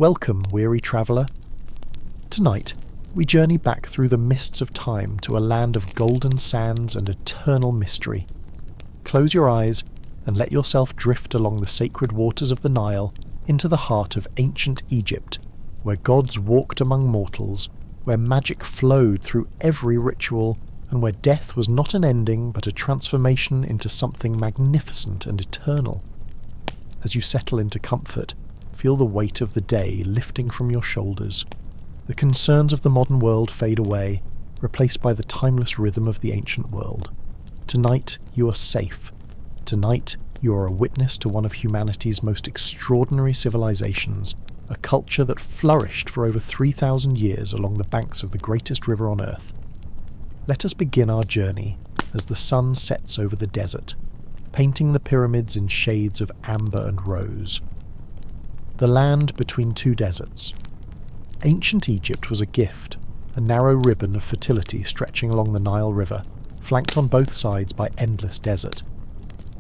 Welcome, weary traveller. Tonight, we journey back through the mists of time to a land of golden sands and eternal mystery. Close your eyes and let yourself drift along the sacred waters of the Nile into the heart of ancient Egypt, where gods walked among mortals, where magic flowed through every ritual, and where death was not an ending but a transformation into something magnificent and eternal. As you settle into comfort, feel the weight of the day lifting from your shoulders. The concerns of the modern world fade away, replaced by the timeless rhythm of the ancient world. Tonight you are safe. Tonight you are a witness to one of humanity's most extraordinary civilizations, a culture that flourished for over 3,000 years along the banks of the greatest river on Earth. Let us begin our journey as the sun sets over the desert, painting the pyramids in shades of amber and rose. The land between two deserts. Ancient Egypt was a gift, a narrow ribbon of fertility stretching along the Nile River, flanked on both sides by endless desert.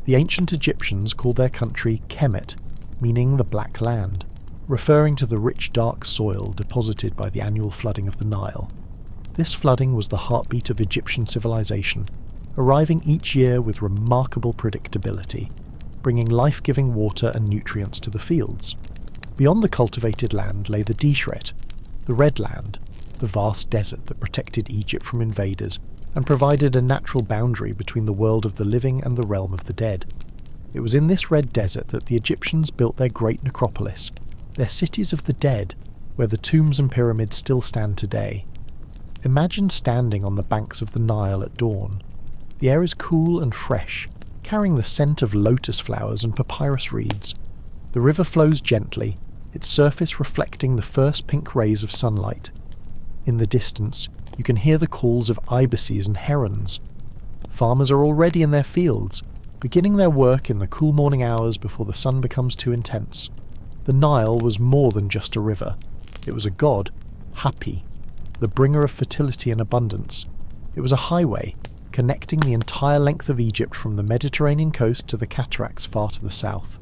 The ancient Egyptians called their country Kemet, meaning the Black Land, referring to the rich dark soil deposited by the annual flooding of the Nile. This flooding was the heartbeat of Egyptian civilization, arriving each year with remarkable predictability, bringing life-giving water and nutrients to the fields. Beyond the cultivated land lay the Deshret, the Red Land, the vast desert that protected Egypt from invaders and provided a natural boundary between the world of the living and the realm of the dead. It was in this red desert that the Egyptians built their great necropolis, their cities of the dead, where the tombs and pyramids still stand today. Imagine standing on the banks of the Nile at dawn. The air is cool and fresh, carrying the scent of lotus flowers and papyrus reeds. The river flows gently, its surface reflecting the first pink rays of sunlight. In the distance, you can hear the calls of ibises and herons. Farmers are already in their fields, beginning their work in the cool morning hours before the sun becomes too intense. The Nile was more than just a river. It was a god, Hapi, the bringer of fertility and abundance. It was a highway, connecting the entire length of Egypt from the Mediterranean coast to the cataracts far to the south.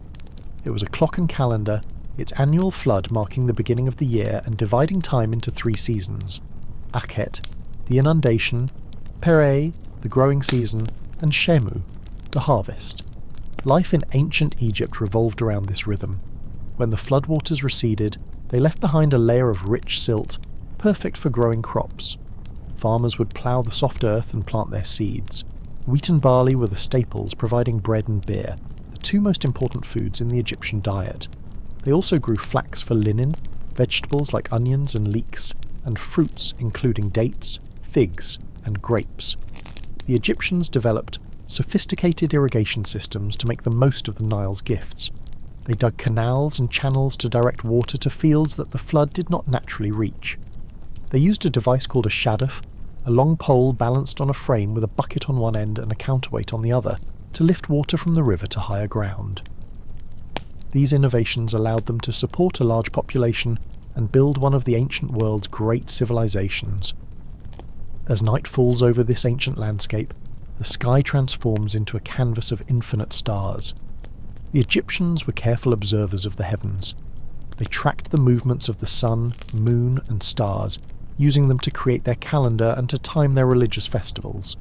It was a clock and calendar, its annual flood marking the beginning of the year and dividing time into 3 seasons. Akhet, the inundation, Pere, the growing season, and Shemu, the harvest. Life in ancient Egypt revolved around this rhythm. When the floodwaters receded, they left behind a layer of rich silt, perfect for growing crops. Farmers would plough the soft earth and plant their seeds. Wheat and barley were the staples, providing bread and beer, the 2 most important foods in the Egyptian diet. They also grew flax for linen, vegetables like onions and leeks, and fruits including dates, figs, and grapes. The Egyptians developed sophisticated irrigation systems to make the most of the Nile's gifts. They dug canals and channels to direct water to fields that the flood did not naturally reach. They used a device called a shaduf, a long pole balanced on a frame with a bucket on one end and a counterweight on the other, to lift water from the river to higher ground. These innovations allowed them to support a large population and build one of the ancient world's great civilizations. As night falls over this ancient landscape, the sky transforms into a canvas of infinite stars. The Egyptians were careful observers of the heavens. They tracked the movements of the sun, moon, and stars, using them to create their calendar and to time their religious festivals.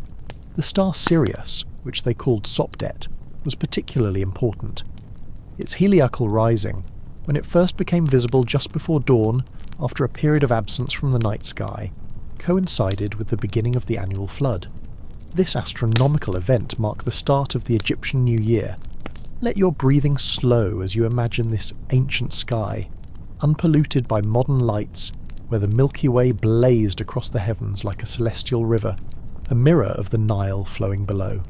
The star Sirius, which they called Sopdet, was particularly important. Its heliacal rising, when it first became visible just before dawn after a period of absence from the night sky, coincided with the beginning of the annual flood. This astronomical event marked the start of the Egyptian New Year. Let your breathing slow as you imagine this ancient sky, unpolluted by modern lights, where the Milky Way blazed across the heavens like a celestial river, a mirror of the Nile flowing below.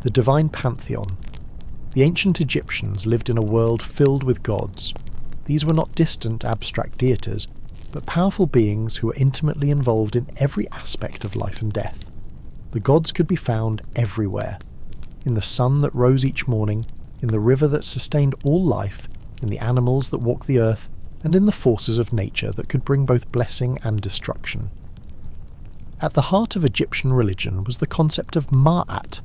The divine pantheon. The ancient Egyptians lived in a world filled with gods. These were not distant, abstract deities, but powerful beings who were intimately involved in every aspect of life and death. The gods could be found everywhere. In the sun that rose each morning, in the river that sustained all life, in the animals that walked the earth, and in the forces of nature that could bring both blessing and destruction. At the heart of Egyptian religion was the concept of Ma'at,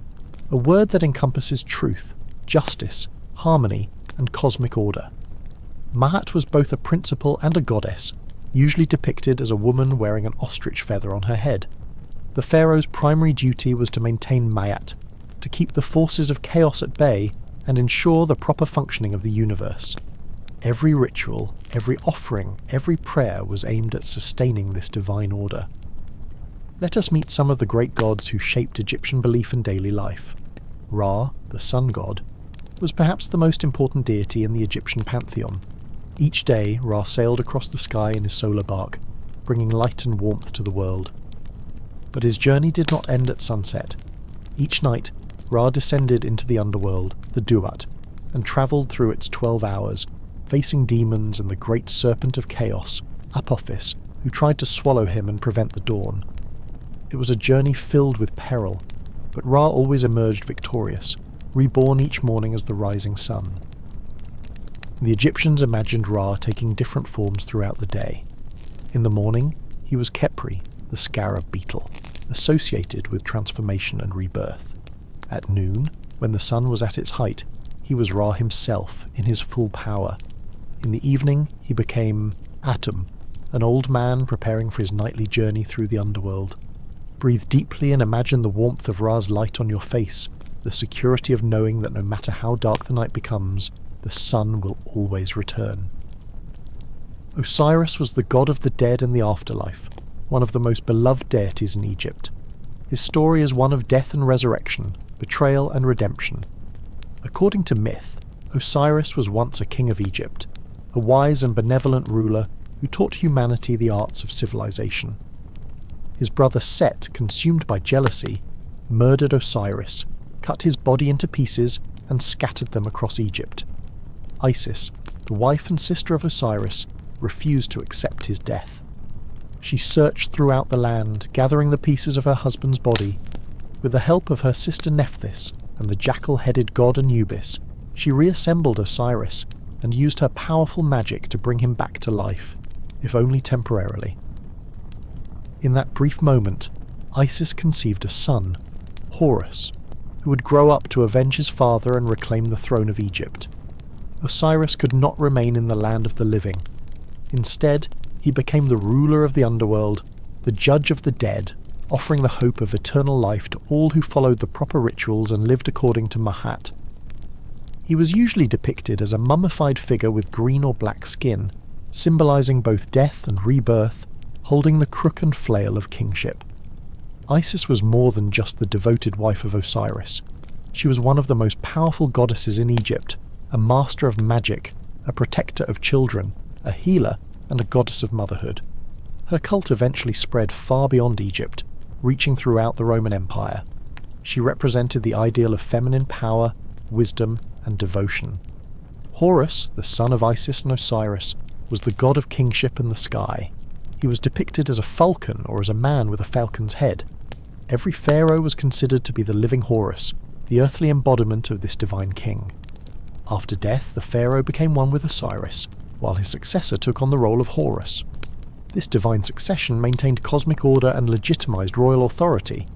a word that encompasses truth, justice, harmony, and cosmic order. Maat was both a principal and a goddess, usually depicted as a woman wearing an ostrich feather on her head. The pharaoh's primary duty was to maintain Mayat, to keep the forces of chaos at bay and ensure the proper functioning of the universe. Every ritual, every offering, every prayer was aimed at sustaining this divine order. Let us meet some of the great gods who shaped Egyptian belief and daily life. Ra, the sun god, was perhaps the most important deity in the Egyptian pantheon. Each day, Ra sailed across the sky in his solar bark, bringing light and warmth to the world. But his journey did not end at sunset. Each night, Ra descended into the underworld, the Duat, and travelled through its 12 hours, facing demons and the great serpent of chaos, Apophis, who tried to swallow him and prevent the dawn. It was a journey filled with peril, but Ra always emerged victorious, reborn each morning as the rising sun. The Egyptians imagined Ra taking different forms throughout the day. In the morning, he was Khepri, the scarab beetle, associated with transformation and rebirth. At noon, when the sun was at its height, he was Ra himself, in his full power. In the evening, he became Atum, an old man preparing for his nightly journey through the underworld. Breathe deeply and imagine the warmth of Ra's light on your face, the security of knowing that no matter how dark the night becomes, the sun will always return. Osiris was the god of the dead and the afterlife, one of the most beloved deities in Egypt. His story is one of death and resurrection, betrayal and redemption. According to myth, Osiris was once a king of Egypt, a wise and benevolent ruler who taught humanity the arts of civilization. His brother Set, consumed by jealousy, murdered Osiris, cut his body into pieces, and scattered them across Egypt. Isis, the wife and sister of Osiris, refused to accept his death. She searched throughout the land, gathering the pieces of her husband's body. With the help of her sister Nephthys and the jackal-headed god Anubis, she reassembled Osiris and used her powerful magic to bring him back to life, if only temporarily. In that brief moment, Isis conceived a son, Horus, who would grow up to avenge his father and reclaim the throne of Egypt. Osiris could not remain in the land of the living. Instead, he became the ruler of the underworld, the judge of the dead, offering the hope of eternal life to all who followed the proper rituals and lived according to Mahat. He was usually depicted as a mummified figure with green or black skin, symbolizing both death and rebirth, holding the crook and flail of kingship. Isis was more than just the devoted wife of Osiris. She was one of the most powerful goddesses in Egypt, a master of magic, a protector of children, a healer, and a goddess of motherhood. Her cult eventually spread far beyond Egypt, reaching throughout the Roman Empire. She represented the ideal of feminine power, wisdom, and devotion. Horus, the son of Isis and Osiris, was the god of kingship and the sky. He was depicted as a falcon or as a man with a falcon's head. Every pharaoh was considered to be the living Horus, the earthly embodiment of this divine king. After death, the pharaoh became one with Osiris, while his successor took on the role of Horus. This divine succession maintained cosmic order and legitimized royal authority.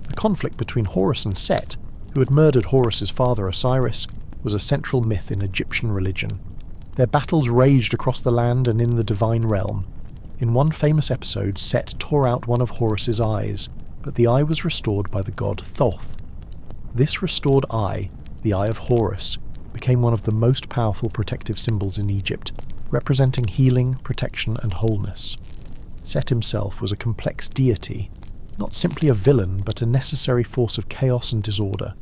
The conflict between Horus and Set, who had murdered Horus's father Osiris, was a central myth in Egyptian religion. Their battles raged across the land and in the divine realm. In one famous episode, Set tore out one of Horus's eyes, but the eye was restored by the god Thoth. This restored eye, the eye of Horus, became one of the most powerful protective symbols in Egypt, representing healing, protection, and wholeness. Set himself was a complex deity, not simply a villain, but a necessary force of chaos and disorder.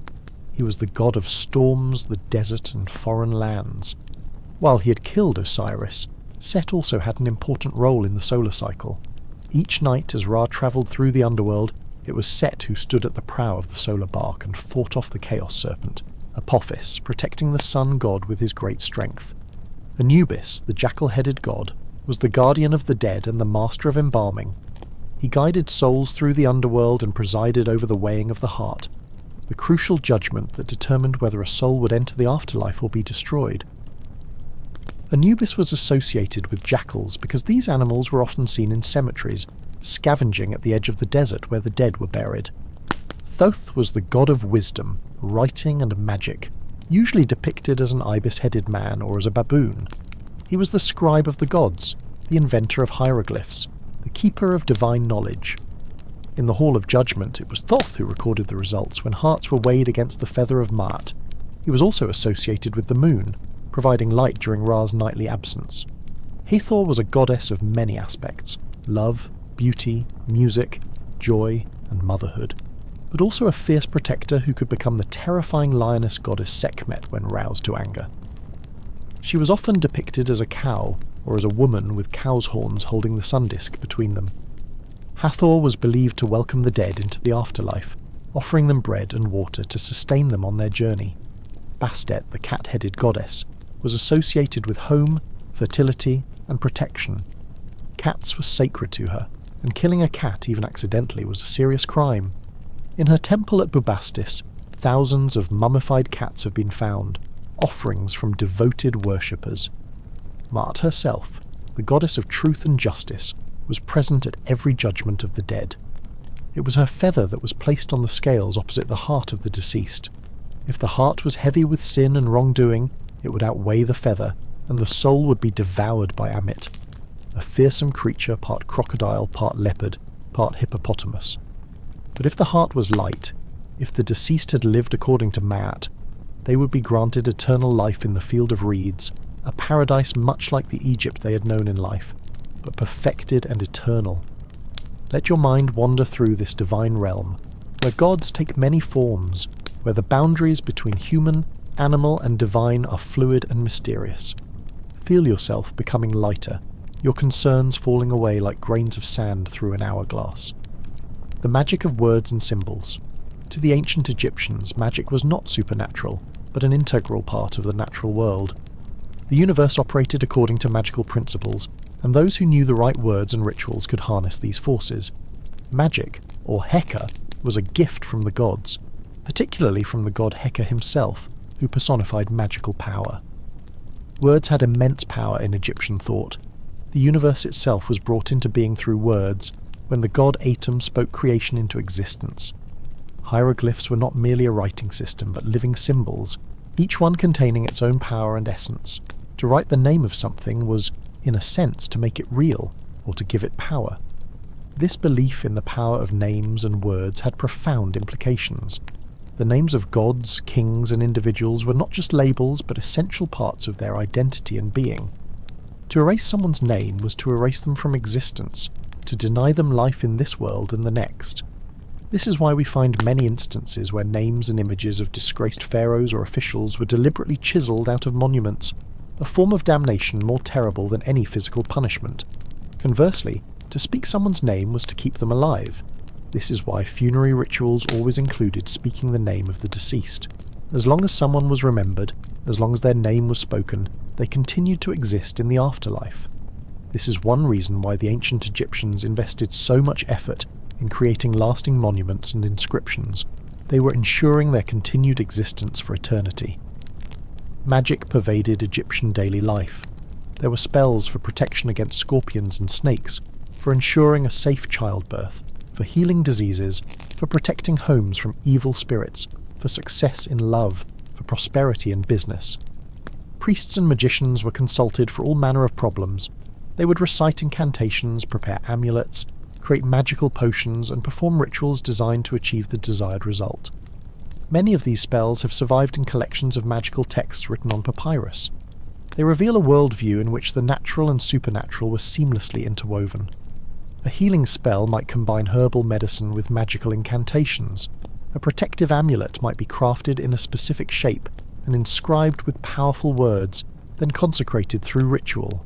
He was the god of storms, the desert, and foreign lands. While he had killed Osiris, Set also had an important role in the solar cycle. Each night as Ra travelled through the underworld, it was Set who stood at the prow of the solar bark and fought off the chaos serpent, Apophis, protecting the sun god with his great strength. Anubis, the jackal-headed god, was the guardian of the dead and the master of embalming. He guided souls through the underworld and presided over the weighing of the heart, the crucial judgment that determined whether a soul would enter the afterlife or be destroyed. Anubis was associated with jackals because these animals were often seen in cemeteries, scavenging at the edge of the desert where the dead were buried. Thoth was the god of wisdom, writing and magic, usually depicted as an ibis-headed man or as a baboon. He was the scribe of the gods, the inventor of hieroglyphs, the keeper of divine knowledge. In the Hall of Judgment, it was Thoth who recorded the results when hearts were weighed against the feather of Maat. He was also associated with the moon, providing light during Ra's nightly absence. Hathor was a goddess of many aspects: love, beauty, music, joy, and motherhood, but also a fierce protector who could become the terrifying lioness goddess Sekhmet when roused to anger. She was often depicted as a cow, or as a woman with cow's horns holding the sun disk between them. Hathor was believed to welcome the dead into the afterlife, offering them bread and water to sustain them on their journey. Bastet, the cat-headed goddess, was associated with home, fertility, and protection. Cats were sacred to her, and killing a cat even accidentally was a serious crime. In her temple at Bubastis, thousands of mummified cats have been found, offerings from devoted worshippers. Maat herself, the goddess of truth and justice, was present at every judgment of the dead. It was her feather that was placed on the scales opposite the heart of the deceased. If the heart was heavy with sin and wrongdoing, it would outweigh the feather, and the soul would be devoured by Amit, a fearsome creature part crocodile, part leopard, part hippopotamus. But if the heart was light, if the deceased had lived according to Maat, they would be granted eternal life in the field of reeds, a paradise much like the Egypt they had known in life, but perfected and eternal. Let your mind wander through this divine realm, where gods take many forms, where the boundaries between human, animal, and divine are fluid and mysterious. Feel yourself becoming lighter, your concerns falling away like grains of sand through an hourglass. The magic of words and symbols. To the ancient Egyptians, magic was not supernatural, but an integral part of the natural world. The universe operated according to magical principles, and those who knew the right words and rituals could harness these forces. Magic, or Heka, was a gift from the gods, particularly from the god Heka himself, who personified magical power. Words had immense power in Egyptian thought. The universe itself was brought into being through words, when the god Atum spoke creation into existence. Hieroglyphs were not merely a writing system, but living symbols, each one containing its own power and essence. To write the name of something was, in a sense, to make it real, or to give it power. This belief in the power of names and words had profound implications. The names of gods, kings, and individuals were not just labels, but essential parts of their identity and being. To erase someone's name was to erase them from existence, to deny them life in this world and the next. This is why we find many instances where names and images of disgraced pharaohs or officials were deliberately chiselled out of monuments, a form of damnation more terrible than any physical punishment. Conversely, to speak someone's name was to keep them alive. This is why funerary rituals always included speaking the name of the deceased. As long as someone was remembered, as long as their name was spoken, they continued to exist in the afterlife. This is one reason why the ancient Egyptians invested so much effort in creating lasting monuments and inscriptions. They were ensuring their continued existence for eternity. Magic pervaded Egyptian daily life. There were spells for protection against scorpions and snakes, for ensuring a safe childbirth, for healing diseases, for protecting homes from evil spirits, for success in love, for prosperity in business. Priests and magicians were consulted for all manner of problems. They would recite incantations, prepare amulets, create magical potions, and perform rituals designed to achieve the desired result. Many of these spells have survived in collections of magical texts written on papyrus. They reveal a worldview in which the natural and supernatural were seamlessly interwoven. A healing spell might combine herbal medicine with magical incantations. A protective amulet might be crafted in a specific shape and inscribed with powerful words, then consecrated through ritual.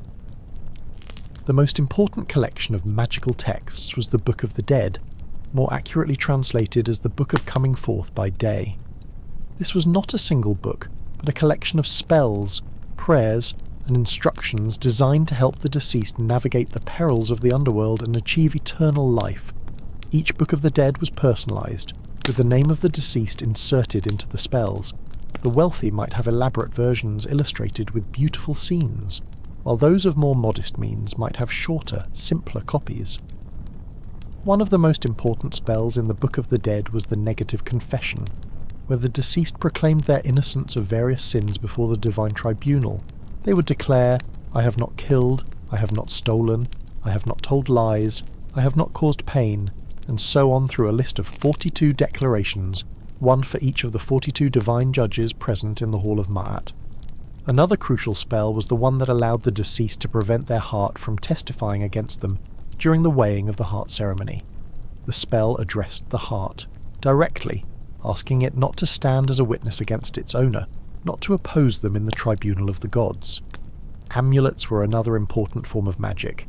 The most important collection of magical texts was the Book of the Dead, more accurately translated as the Book of Coming Forth by Day. This was not a single book, but a collection of spells, prayers, and instructions designed to help the deceased navigate the perils of the underworld and achieve eternal life. Each Book of the Dead was personalized, with the name of the deceased inserted into the spells. The wealthy might have elaborate versions illustrated with beautiful scenes, while those of more modest means might have shorter, simpler copies. One of the most important spells in the Book of the Dead was the Negative Confession, where the deceased proclaimed their innocence of various sins before the divine tribunal. They would declare, "I have not killed, I have not stolen, I have not told lies, I have not caused pain," and so on through a list of 42 declarations, one for each of the 42 divine judges present in the Hall of Ma'at. Another crucial spell was the one that allowed the deceased to prevent their heart from testifying against them during the weighing of the heart ceremony. The spell addressed the heart directly, asking it not to stand as a witness against its owner, not to oppose them in the tribunal of the gods. Amulets were another important form of magic.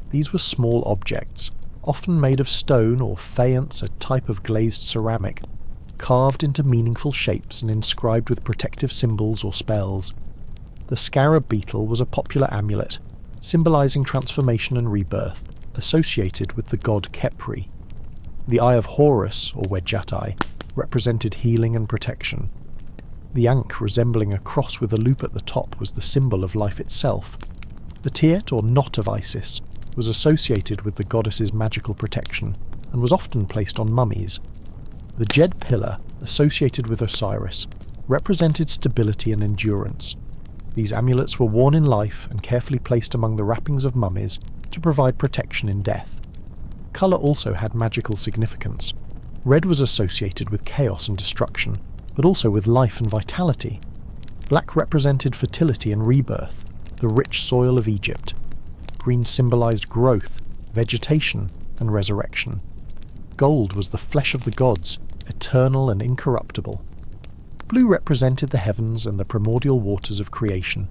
These were small objects, often made of stone or faience, a type of glazed ceramic, carved into meaningful shapes and inscribed with protective symbols or spells. The scarab beetle was a popular amulet, symbolizing transformation and rebirth, associated with the god Khepri. The Eye of Horus, or Wedjati, represented healing and protection. The ankh, resembling a cross with a loop at the top, was the symbol of life itself. The tiet, or knot of Isis, was associated with the goddess's magical protection, and was often placed on mummies. The Jed pillar, associated with Osiris, represented stability and endurance. These amulets were worn in life and carefully placed among the wrappings of mummies to provide protection in death. Colour also had magical significance. Red was associated with chaos and destruction, but also with life and vitality. Black represented fertility and rebirth, the rich soil of Egypt. Green symbolized growth, vegetation, and resurrection. Gold was the flesh of the gods, eternal and incorruptible. Blue represented the heavens and the primordial waters of creation.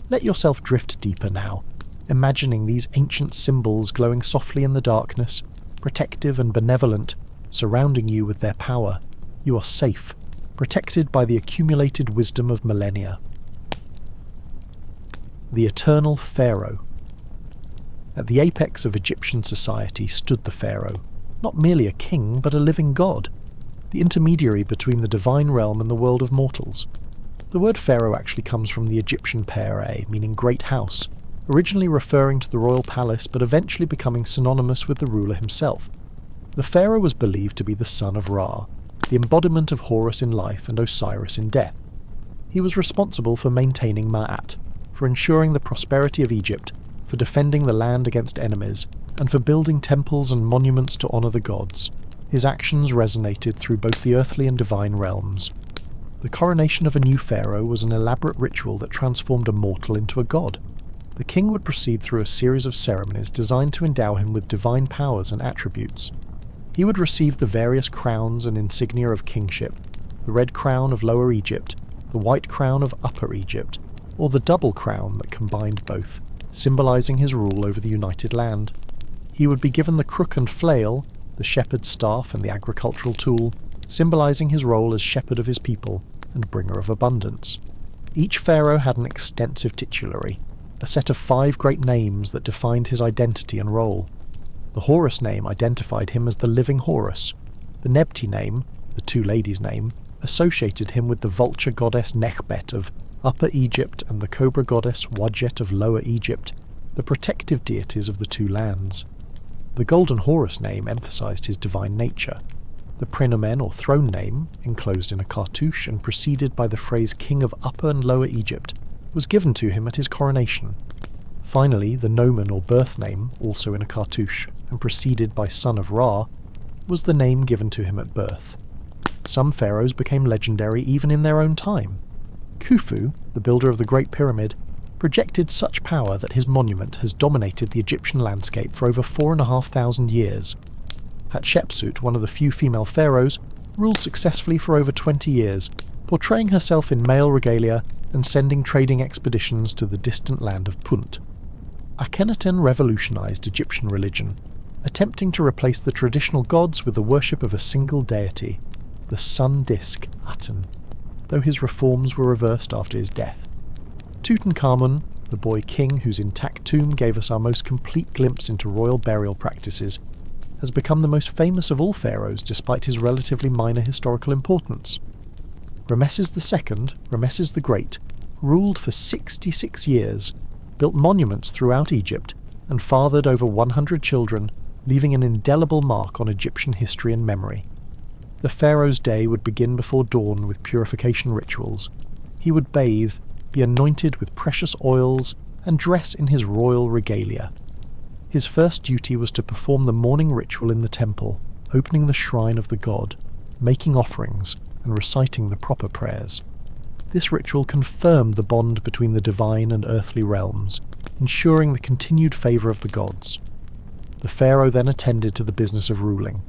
Let yourself drift deeper now, imagining these ancient symbols glowing softly in the darkness, protective and benevolent, surrounding you with their power. You are safe, protected by the accumulated wisdom of millennia. The eternal pharaoh. At the apex of Egyptian society stood the pharaoh, not merely a king, but a living god, the intermediary between the divine realm and the world of mortals. The word pharaoh actually comes from the Egyptian pere, meaning great house, originally referring to the royal palace but eventually becoming synonymous with the ruler himself. The pharaoh was believed to be the son of Ra, the embodiment of Horus in life and Osiris in death. He was responsible for maintaining Ma'at, for ensuring the prosperity of Egypt, for defending the land against enemies, and for building temples and monuments to honour the gods. His actions resonated through both the earthly and divine realms. The coronation of a new pharaoh was an elaborate ritual that transformed a mortal into a god. The king would proceed through a series of ceremonies designed to endow him with divine powers and attributes. He would receive the various crowns and insignia of kingship, the red crown of Lower Egypt, the white crown of Upper Egypt, or the double crown that combined both, symbolizing his rule over the united land. He would be given the crook and flail, the shepherd's staff and the agricultural tool, symbolizing his role as shepherd of his people and bringer of abundance. Each pharaoh had an extensive titulary, a set of 5 great names that defined his identity and role. The Horus name identified him as the living Horus. The Nebti name, the two ladies' name, associated him with the vulture goddess Nekhbet of Upper Egypt and the cobra goddess Wadjet of Lower Egypt, the protective deities of the two lands. The golden Horus name emphasized his divine nature. The prenomen or throne name, enclosed in a cartouche and preceded by the phrase King of Upper and Lower Egypt, was given to him at his coronation. Finally, the nomen or birth name, also in a cartouche, and preceded by Son of Ra, was the name given to him at birth. Some pharaohs became legendary even in their own time. Khufu, the builder of the Great Pyramid, projected such power that his monument has dominated the Egyptian landscape for over 4,500 years. Hatshepsut, one of the few female pharaohs, ruled successfully for over 20 years, portraying herself in male regalia and sending trading expeditions to the distant land of Punt. Akhenaten revolutionized Egyptian religion, attempting to replace the traditional gods with the worship of a single deity, the sun disk Aten, though his reforms were reversed after his death. Tutankhamun, the boy king whose intact tomb gave us our most complete glimpse into royal burial practices, has become the most famous of all pharaohs despite his relatively minor historical importance. Ramesses II, Ramesses the Great, ruled for 66 years, built monuments throughout Egypt, and fathered over 100 children, leaving an indelible mark on Egyptian history and memory. The pharaoh's day would begin before dawn with purification rituals. He would bathe, be anointed with precious oils, and dress in his royal regalia. His first duty was to perform the morning ritual in the temple, opening the shrine of the god, making offerings, and reciting the proper prayers. This ritual confirmed the bond between the divine and earthly realms, ensuring the continued favour of the gods. The pharaoh then attended to the business of ruling.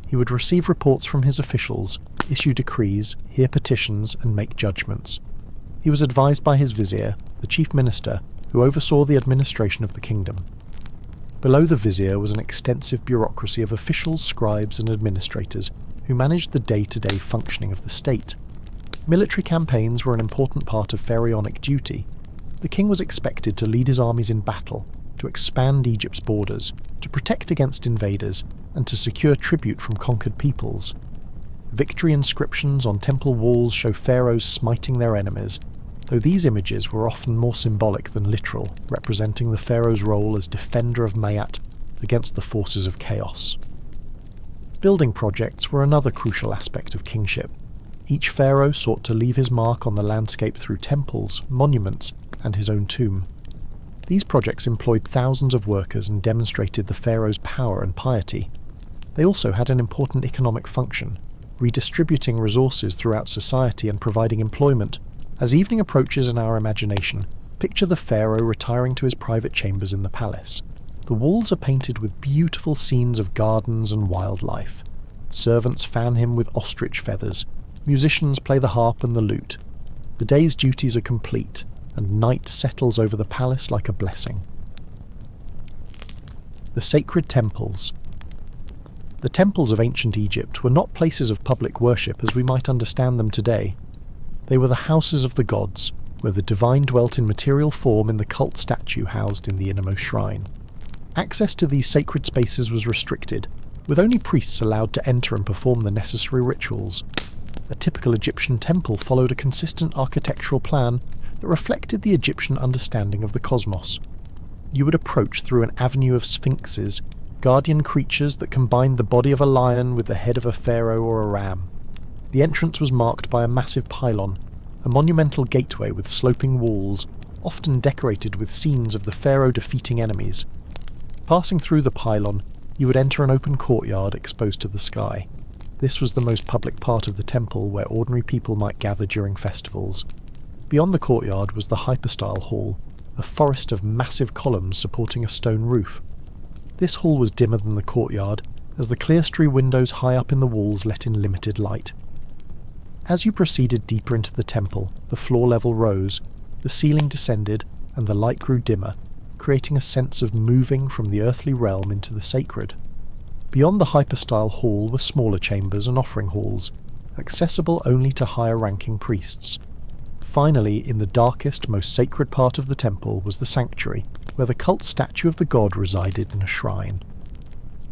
He would receive reports from his officials, issue decrees, hear petitions, and make judgments. He was advised by his vizier, the chief minister, who oversaw the administration of the kingdom. Below the vizier was an extensive bureaucracy of officials, scribes, and administrators who managed the day-to-day functioning of the state. Military campaigns were an important part of pharaonic duty. The king was expected to lead his armies in battle, to expand Egypt's borders, to protect against invaders, and to secure tribute from conquered peoples. Victory inscriptions on temple walls show pharaohs smiting their enemies, though these images were often more symbolic than literal, representing the pharaoh's role as defender of Mayat against the forces of chaos. Building projects were another crucial aspect of kingship. Each pharaoh sought to leave his mark on the landscape through temples, monuments, and his own tomb. These projects employed thousands of workers and demonstrated the pharaoh's power and piety. They also had an important economic function, redistributing resources throughout society and providing employment. As evening approaches in our imagination, picture the pharaoh retiring to his private chambers in the palace. The walls are painted with beautiful scenes of gardens and wildlife. Servants fan him with ostrich feathers. Musicians play the harp and the lute. The day's duties are complete, and night settles over the palace like a blessing. The sacred temples. The temples of ancient Egypt were not places of public worship as we might understand them today. They were the houses of the gods, where the divine dwelt in material form in the cult statue housed in the innermost shrine. Access to these sacred spaces was restricted, with only priests allowed to enter and perform the necessary rituals. A typical Egyptian temple followed a consistent architectural plan that reflected the Egyptian understanding of the cosmos. You would approach through an avenue of sphinxes, guardian creatures that combined the body of a lion with the head of a pharaoh or a ram. The entrance was marked by a massive pylon, a monumental gateway with sloping walls, often decorated with scenes of the pharaoh defeating enemies. Passing through the pylon, you would enter an open courtyard exposed to the sky. This was the most public part of the temple where ordinary people might gather during festivals. Beyond the courtyard was the hypostyle hall, a forest of massive columns supporting a stone roof. This hall was dimmer than the courtyard, as the clerestory windows high up in the walls let in limited light. As you proceeded deeper into the temple, the floor level rose, the ceiling descended, and the light grew dimmer, creating a sense of moving from the earthly realm into the sacred. Beyond the hypostyle hall were smaller chambers and offering halls, accessible only to higher-ranking priests. Finally, in the darkest, most sacred part of the temple was the sanctuary, where the cult statue of the god resided in a shrine.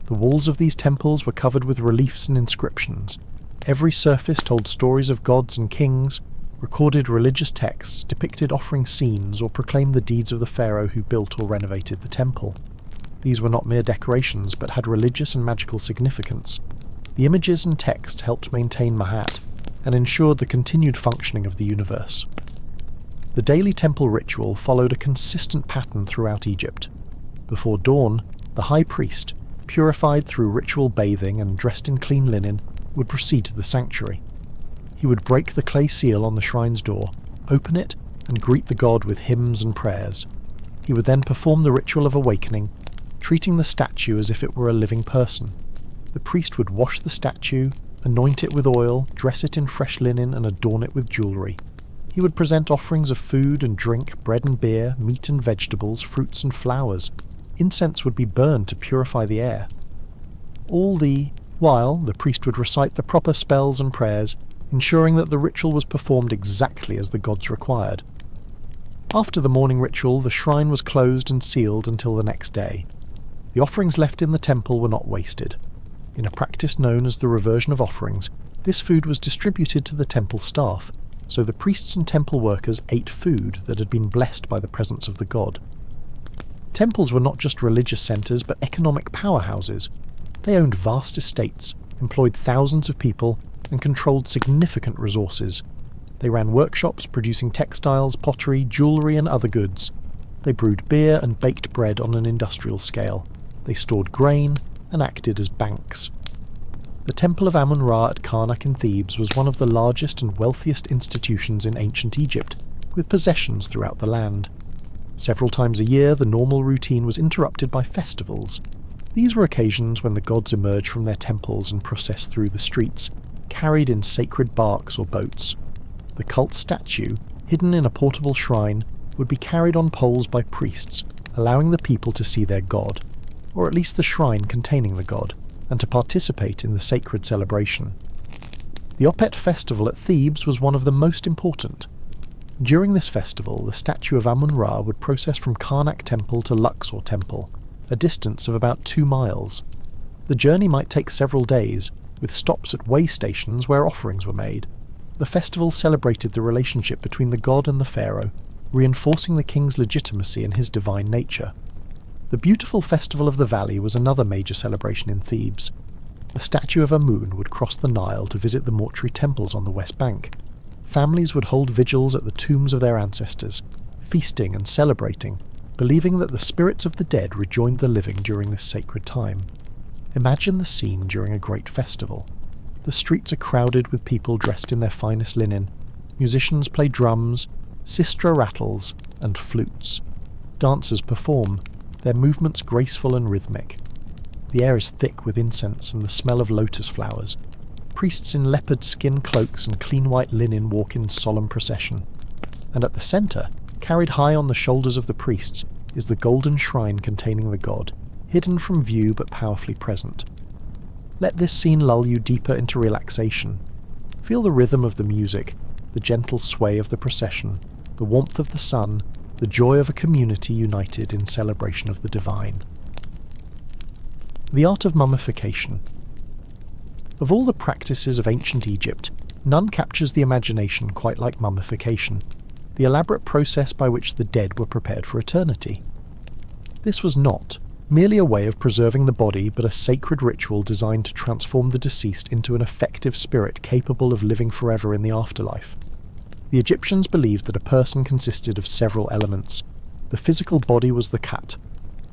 The walls of these temples were covered with reliefs and inscriptions. Every surface told stories of gods and kings, recorded religious texts, depicted offering scenes, or proclaimed the deeds of the pharaoh who built or renovated the temple. These were not mere decorations, but had religious and magical significance. The images and text helped maintain Mahat, and ensured the continued functioning of the universe. The daily temple ritual followed a consistent pattern throughout Egypt. Before dawn, the high priest, purified through ritual bathing and dressed in clean linen, would proceed to the sanctuary. He would break the clay seal on the shrine's door, open it, and greet the god with hymns and prayers. He would then perform the ritual of awakening, treating the statue as if it were a living person. The priest would wash the statue, anoint it with oil, dress it in fresh linen, and adorn it with jewellery. He would present offerings of food and drink, bread and beer, meat and vegetables, fruits and flowers. Incense would be burned to purify the air. While the priest would recite the proper spells and prayers, ensuring that the ritual was performed exactly as the gods required. After the morning ritual, the shrine was closed and sealed until the next day. The offerings left in the temple were not wasted. In a practice known as the reversion of offerings, this food was distributed to the temple staff, so the priests and temple workers ate food that had been blessed by the presence of the god. Temples were not just religious centres but economic powerhouses. They owned vast estates, employed thousands of people, and controlled significant resources. They ran workshops producing textiles, pottery, jewellery and other goods. They brewed beer and baked bread on an industrial scale. They stored grain and acted as banks. The Temple of Amun-Ra at Karnak in Thebes was one of the largest and wealthiest institutions in ancient Egypt, with possessions throughout the land. Several times a year, the normal routine was interrupted by festivals. These were occasions when the gods emerged from their temples and processed through the streets, carried in sacred barks or boats. The cult statue, hidden in a portable shrine, would be carried on poles by priests, allowing the people to see their god, or at least the shrine containing the god, and to participate in the sacred celebration. The Opet festival at Thebes was one of the most important. During this festival, the statue of Amun-Ra would process from Karnak Temple to Luxor Temple, a distance of about 2 miles. The journey might take several days, with stops at way stations where offerings were made. The festival celebrated the relationship between the god and the pharaoh, reinforcing the king's legitimacy and his divine nature. The beautiful Festival of the Valley was another major celebration in Thebes. The statue of Amun would cross the Nile to visit the mortuary temples on the west bank. Families would hold vigils at the tombs of their ancestors, feasting and celebrating, believing that the spirits of the dead rejoined the living during this sacred time. Imagine the scene during a great festival. The streets are crowded with people dressed in their finest linen. Musicians play drums, sistra rattles, and flutes. Dancers perform, their movements graceful and rhythmic. The air is thick with incense and the smell of lotus flowers. Priests in leopard skin cloaks and clean white linen walk in solemn procession. And at the centre, carried high on the shoulders of the priests, is the golden shrine containing the god, hidden from view but powerfully present. Let this scene lull you deeper into relaxation. Feel the rhythm of the music, the gentle sway of the procession, the warmth of the sun, the joy of a community united in celebration of the divine. The art of mummification. Of all the practices of ancient Egypt, none captures the imagination quite like mummification, the elaborate process by which the dead were prepared for eternity. This was not merely a way of preserving the body, but a sacred ritual designed to transform the deceased into an effective spirit capable of living forever in the afterlife. The Egyptians believed that a person consisted of several elements. The physical body was the kat.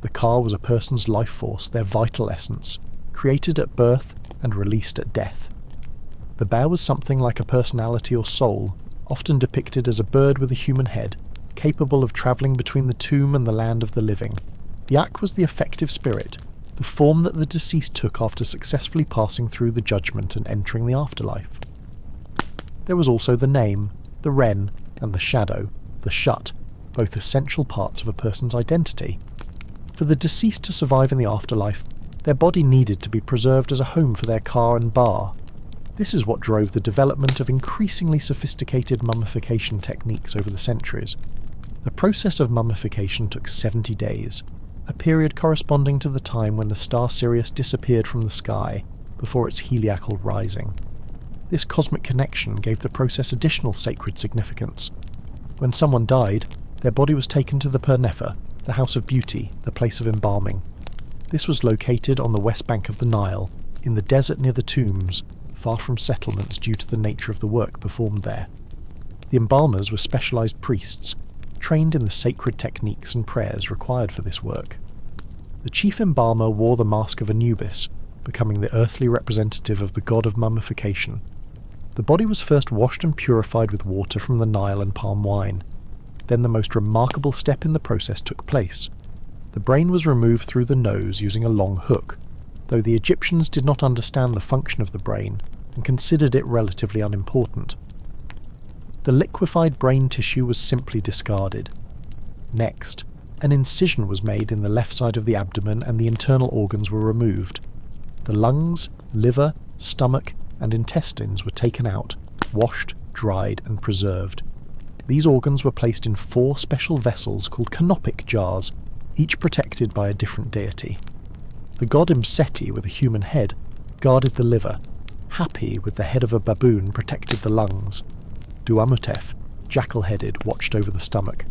The ka was a person's life force, their vital essence, created at birth and released at death. The ba was something like a personality or soul, often depicted as a bird with a human head, capable of travelling between the tomb and the land of the living. The ak was the effective spirit, the form that the deceased took after successfully passing through the judgment and entering the afterlife. There was also the name, the ren, and the shadow, the shut, both essential parts of a person's identity. For the deceased to survive in the afterlife, their body needed to be preserved as a home for their ka and ba. This is what drove the development of increasingly sophisticated mummification techniques over the centuries. The process of mummification took 70 days, a period corresponding to the time when the star Sirius disappeared from the sky before its heliacal rising. This cosmic connection gave the process additional sacred significance. When someone died, their body was taken to the Pernefa, the House of Beauty, the place of embalming. This was located on the west bank of the Nile, in the desert near the tombs, far from settlements due to the nature of the work performed there. The embalmers were specialized priests, trained in the sacred techniques and prayers required for this work. The chief embalmer wore the mask of Anubis, becoming the earthly representative of the god of mummification. The body was first washed and purified with water from the Nile and palm wine. Then the most remarkable step in the process took place. The brain was removed through the nose using a long hook, though the Egyptians did not understand the function of the brain and considered it relatively unimportant. The liquefied brain tissue was simply discarded. Next, an incision was made in the left side of the abdomen and the internal organs were removed. The lungs, liver, stomach, and intestines were taken out, washed, dried, and preserved. These organs were placed in 4 special vessels called canopic jars, each protected by a different deity. The god Mseti, with a human head, guarded the liver. Hapi, with the head of a baboon, protected the lungs. Duamutef, jackal-headed, watched over the stomach.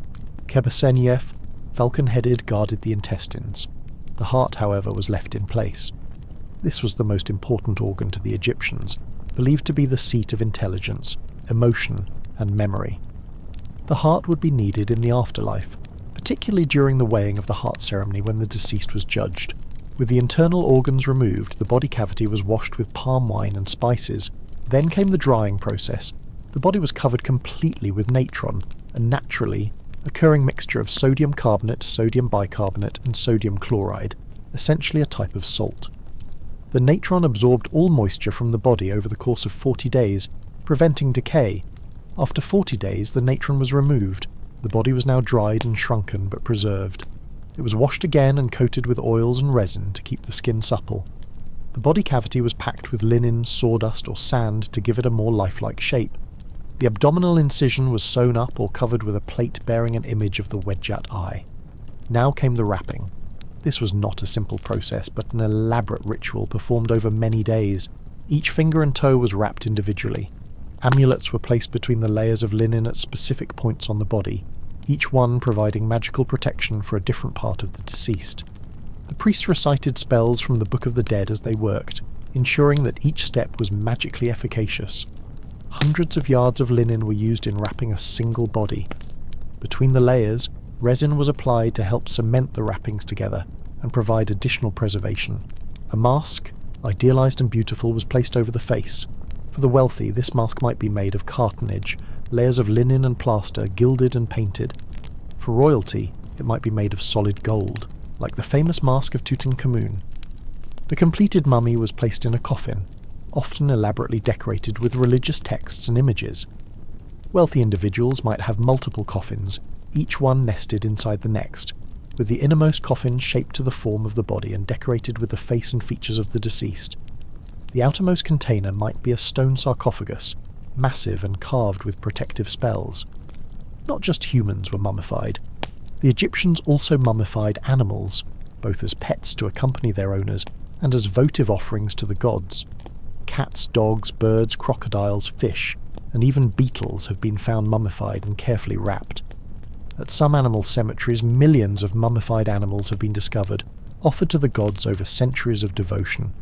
Kebasenyef, falcon-headed, guarded the intestines. The heart, however, was left in place. This was the most important organ to the Egyptians, believed to be the seat of intelligence, emotion, and memory. The heart would be needed in the afterlife, particularly during the weighing of the heart ceremony when the deceased was judged. With the internal organs removed, the body cavity was washed with palm wine and spices. Then came the drying process. The body was covered completely with natron, a naturally occurring mixture of sodium carbonate, sodium bicarbonate, and sodium chloride, essentially a type of salt. The natron absorbed all moisture from the body over the course of 40 days, preventing decay. After 40 days, the natron was removed. The body was now dried and shrunken but preserved. It was washed again and coated with oils and resin to keep the skin supple. The body cavity was packed with linen, sawdust, or sand to give it a more lifelike shape. The abdominal incision was sewn up or covered with a plate bearing an image of the Wedjat eye. Now came the wrapping. This was not a simple process, but an elaborate ritual performed over many days. Each finger and toe was wrapped individually. Amulets were placed between the layers of linen at specific points on the body, each one providing magical protection for a different part of the deceased. The priests recited spells from the Book of the Dead as they worked, ensuring that each step was magically efficacious. Hundreds of yards of linen were used in wrapping a single body. Between the layers, resin was applied to help cement the wrappings together and provide additional preservation. A mask, idealized and beautiful, was placed over the face. For the wealthy, this mask might be made of cartonnage, layers of linen and plaster, gilded and painted. For royalty, it might be made of solid gold, like the famous mask of Tutankhamun. The completed mummy was placed in a coffin, often elaborately decorated with religious texts and images. Wealthy individuals might have multiple coffins, each one nested inside the next, with the innermost coffin shaped to the form of the body and decorated with the face and features of the deceased. The outermost container might be a stone sarcophagus, massive and carved with protective spells. Not just humans were mummified. The Egyptians also mummified animals, both as pets to accompany their owners and as votive offerings to the gods. Cats, dogs, birds, crocodiles, fish, and even beetles have been found mummified and carefully wrapped. At some animal cemeteries, millions of mummified animals have been discovered, offered to the gods over centuries of devotion.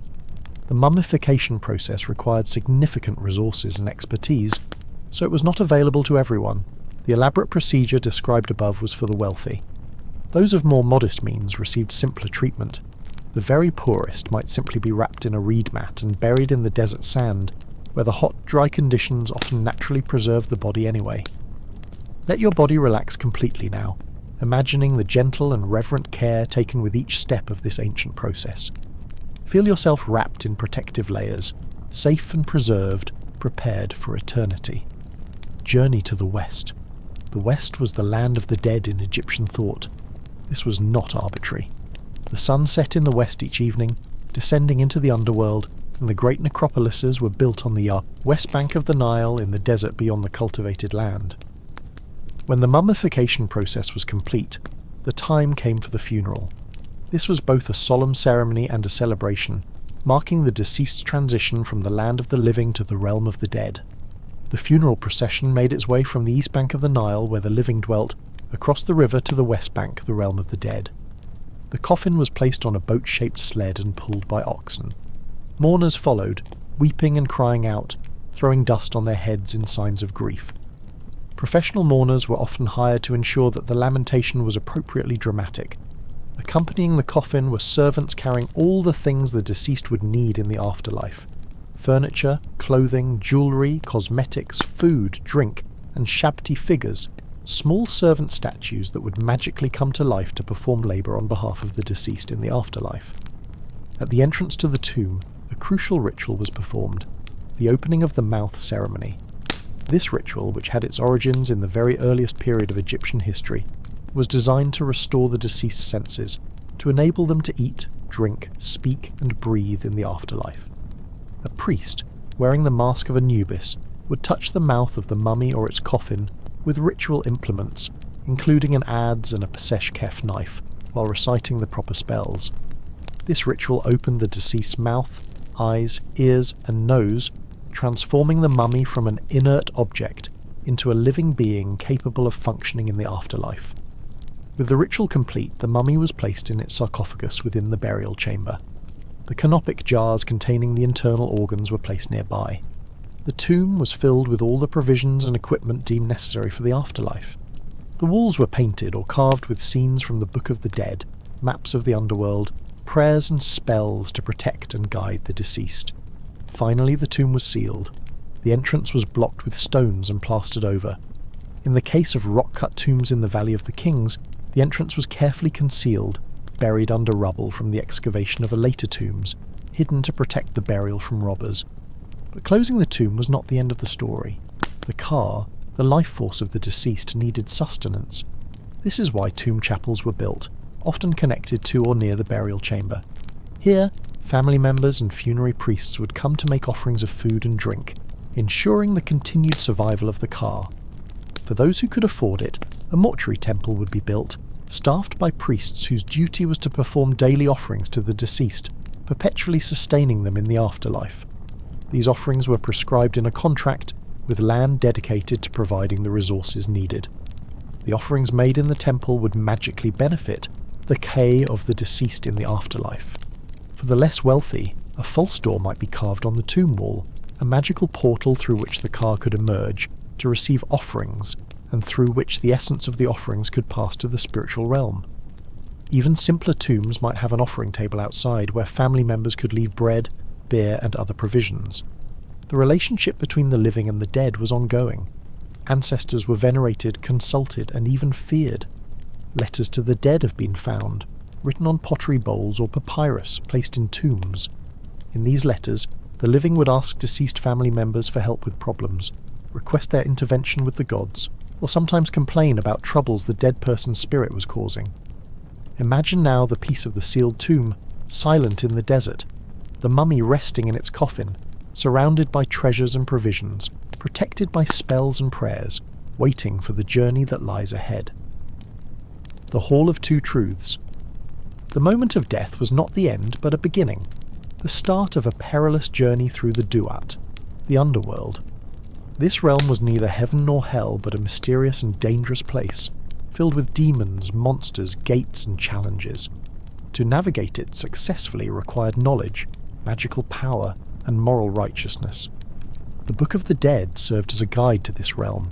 The mummification process required significant resources and expertise, so it was not available to everyone. The elaborate procedure described above was for the wealthy. Those of more modest means received simpler treatment. The very poorest might simply be wrapped in a reed mat and buried in the desert sand, where the hot, dry conditions often naturally preserve the body anyway. Let your body relax completely now, imagining the gentle and reverent care taken with each step of this ancient process. Feel yourself wrapped in protective layers, safe and preserved, prepared for eternity. Journey to the West. The West was the land of the dead in Egyptian thought. This was not arbitrary. The sun set in the west each evening, descending into the underworld, and the great necropolises were built on the west bank of the Nile in the desert beyond the cultivated land. When the mummification process was complete, the time came for the funeral. This was both a solemn ceremony and a celebration, marking the deceased's transition from the land of the living to the realm of the dead. The funeral procession made its way from the east bank of the Nile, where the living dwelt, across the river to the west bank, the realm of the dead. The coffin was placed on a boat-shaped sled and pulled by oxen. Mourners followed, weeping and crying out, throwing dust on their heads in signs of grief. Professional mourners were often hired to ensure that the lamentation was appropriately dramatic. Accompanying the coffin were servants carrying all the things the deceased would need in the afterlife. Furniture, clothing, jewellery, cosmetics, food, drink, and shabti figures, small servant statues that would magically come to life to perform labour on behalf of the deceased in the afterlife. At the entrance to the tomb, a crucial ritual was performed, the opening of the mouth ceremony. This ritual, which had its origins in the very earliest period of Egyptian history, was designed to restore the deceased's senses, to enable them to eat, drink, speak, and breathe in the afterlife. A priest, wearing the mask of Anubis, would touch the mouth of the mummy or its coffin with ritual implements, including an adze and a peseshkef knife, while reciting the proper spells. This ritual opened the deceased's mouth, eyes, ears, and nose, transforming the mummy from an inert object into a living being capable of functioning in the afterlife. With the ritual complete, the mummy was placed in its sarcophagus within the burial chamber. The canopic jars containing the internal organs were placed nearby. The tomb was filled with all the provisions and equipment deemed necessary for the afterlife. The walls were painted or carved with scenes from the Book of the Dead, maps of the underworld, prayers and spells to protect and guide the deceased. Finally, the tomb was sealed. The entrance was blocked with stones and plastered over. In the case of rock-cut tombs in the Valley of the Kings, the entrance was carefully concealed, buried under rubble from the excavation of later tombs, hidden to protect the burial from robbers. But closing the tomb was not the end of the story. The Ka, the life force of the deceased, needed sustenance. This is why tomb chapels were built, often connected to or near the burial chamber. Here, family members and funerary priests would come to make offerings of food and drink, ensuring the continued survival of the Ka. For those who could afford it, a mortuary temple would be built, staffed by priests whose duty was to perform daily offerings to the deceased, perpetually sustaining them in the afterlife. These offerings were prescribed in a contract, with land dedicated to providing the resources needed. The offerings made in the temple would magically benefit the Ka of the deceased in the afterlife. For the less wealthy, a false door might be carved on the tomb wall, a magical portal through which the Ka could emerge to receive offerings, and through which the essence of the offerings could pass to the spiritual realm. Even simpler tombs might have an offering table outside where family members could leave bread, beer and other provisions. The relationship between the living and the dead was ongoing. Ancestors were venerated, consulted and even feared. Letters to the dead have been found, written on pottery bowls or papyrus placed in tombs. In these letters, the living would ask deceased family members for help with problems, request their intervention with the gods, or sometimes complain about troubles the dead person's spirit was causing. Imagine now the peace of the sealed tomb, silent in the desert, the mummy resting in its coffin, surrounded by treasures and provisions, protected by spells and prayers, waiting for the journey that lies ahead. The Hall of Two Truths. The moment of death was not the end, but a beginning, the start of a perilous journey through the Duat, the underworld. This realm was neither heaven nor hell, but a mysterious and dangerous place, filled with demons, monsters, gates and challenges. To navigate it successfully required knowledge, magical power, and moral righteousness. The Book of the Dead served as a guide to this realm.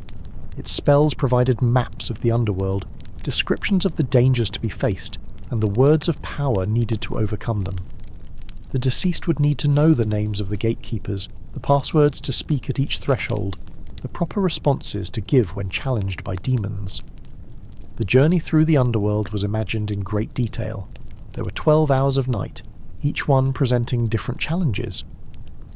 Its spells provided maps of the underworld, descriptions of the dangers to be faced, and the words of power needed to overcome them. The deceased would need to know the names of the gatekeepers, the passwords to speak at each threshold, the proper responses to give when challenged by demons. The journey through the underworld was imagined in great detail. There were 12 hours of night, each one presenting different challenges.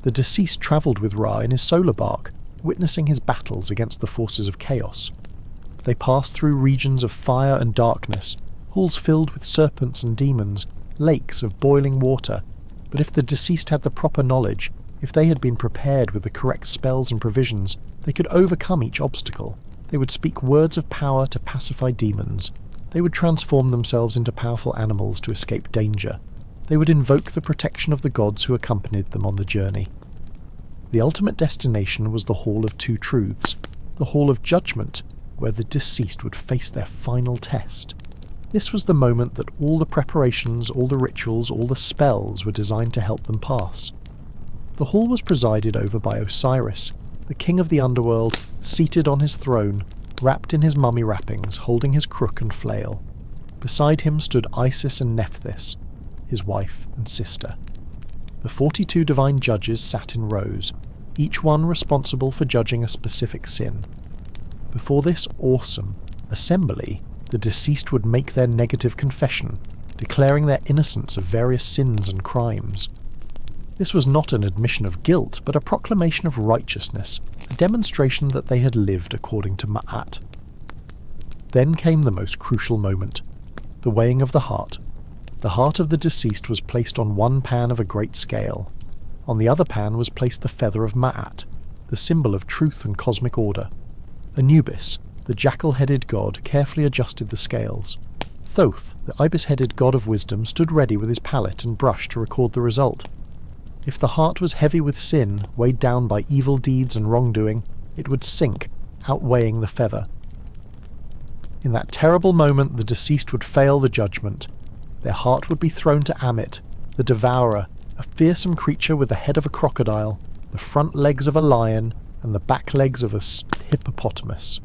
The deceased travelled with Ra in his solar bark, witnessing his battles against the forces of chaos. They passed through regions of fire and darkness, halls filled with serpents and demons, lakes of boiling water, but if the deceased had the proper knowledge, if they had been prepared with the correct spells and provisions, they could overcome each obstacle. They would speak words of power to pacify demons. They would transform themselves into powerful animals to escape danger. They would invoke the protection of the gods who accompanied them on the journey. The ultimate destination was the Hall of Two Truths, the Hall of Judgment, where the deceased would face their final test. This was the moment that all the preparations, all the rituals, all the spells were designed to help them pass. The hall was presided over by Osiris, the king of the underworld, seated on his throne, wrapped in his mummy wrappings, holding his crook and flail. Beside him stood Isis and Nephthys, his wife and sister. The 42 divine judges sat in rows, each one responsible for judging a specific sin. Before this awesome assembly, the deceased would make their negative confession, declaring their innocence of various sins and crimes. This was not an admission of guilt, but a proclamation of righteousness, a demonstration that they had lived according to Ma'at. Then came the most crucial moment, the weighing of the heart. The heart of the deceased was placed on one pan of a great scale. On the other pan was placed the feather of Ma'at, the symbol of truth and cosmic order. Anubis, the jackal-headed god, carefully adjusted the scales. Thoth, the ibis-headed god of wisdom, stood ready with his palette and brush to record the result. If the heart was heavy with sin, weighed down by evil deeds and wrongdoing, it would sink, outweighing the feather. In that terrible moment, the deceased would fail the judgment. Their heart would be thrown to Amit, the devourer, a fearsome creature with the head of a crocodile, the front legs of a lion, and the back legs of a hippopotamus.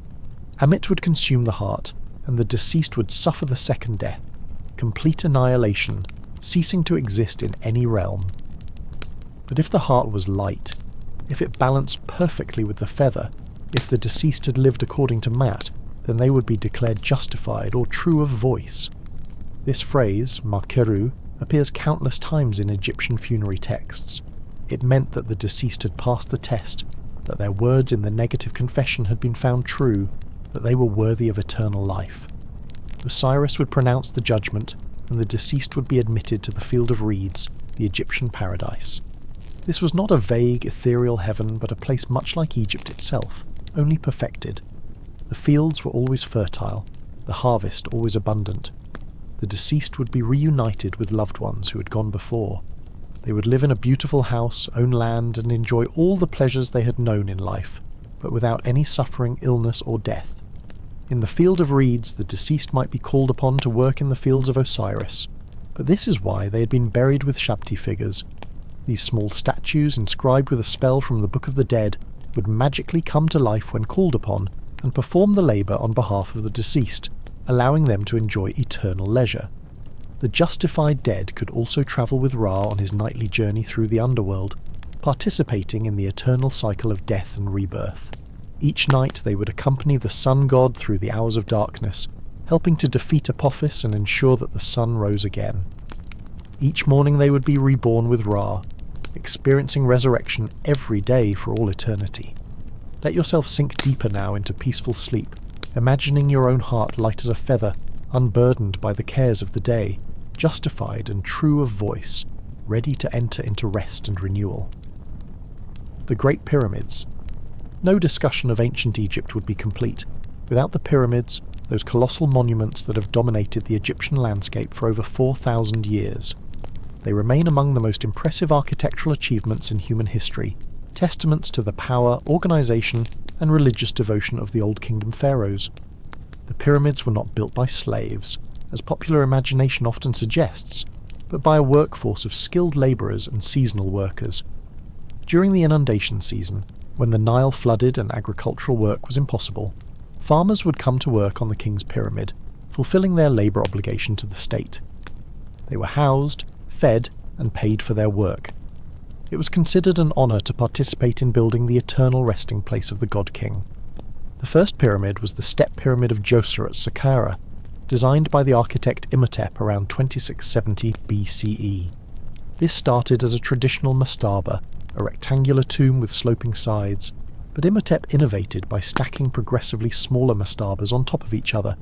Amit would consume the heart, and the deceased would suffer the second death, complete annihilation, ceasing to exist in any realm. But if the heart was light, if it balanced perfectly with the feather, if the deceased had lived according to Mat, then they would be declared justified or true of voice. This phrase, Makeru, appears countless times in Egyptian funerary texts. It meant that the deceased had passed the test, that their words in the negative confession had been found true, that they were worthy of eternal life. Osiris would pronounce the judgment, and the deceased would be admitted to the field of reeds, the Egyptian paradise. This was not a vague, ethereal heaven, but a place much like Egypt itself, only perfected. The fields were always fertile, the harvest always abundant. The deceased would be reunited with loved ones who had gone before. They would live in a beautiful house, own land, and enjoy all the pleasures they had known in life, but without any suffering, illness, or death. In the field of reeds, the deceased might be called upon to work in the fields of Osiris, but this is why they had been buried with Shabti figures. These small statues, inscribed with a spell from the Book of the Dead, would magically come to life when called upon and perform the labour on behalf of the deceased, allowing them to enjoy eternal leisure. The justified dead could also travel with Ra on his nightly journey through the underworld, participating in the eternal cycle of death and rebirth. Each night they would accompany the sun god through the hours of darkness, helping to defeat Apophis and ensure that the sun rose again. Each morning they would be reborn with Ra, experiencing resurrection every day for all eternity. Let yourself sink deeper now into peaceful sleep, imagining your own heart light as a feather, unburdened by the cares of the day, justified and true of voice, ready to enter into rest and renewal. The Great Pyramids. No discussion of ancient Egypt would be complete without the pyramids, those colossal monuments that have dominated the Egyptian landscape for over 4,000 years. They remain among the most impressive architectural achievements in human history, testaments to the power, organisation, and religious devotion of the Old Kingdom pharaohs. The pyramids were not built by slaves, as popular imagination often suggests, but by a workforce of skilled labourers and seasonal workers. During the inundation season, when the Nile flooded and agricultural work was impossible, farmers would come to work on the king's pyramid, fulfilling their labour obligation to the state. They were housed, fed, and paid for their work. It was considered an honour to participate in building the eternal resting place of the god-king. The first pyramid was the step pyramid of Djoser at Saqqara, designed by the architect Imhotep around 2670 BCE. This started as a traditional mastaba, a rectangular tomb with sloping sides, but Imhotep innovated by stacking progressively smaller mastabas on top of each other,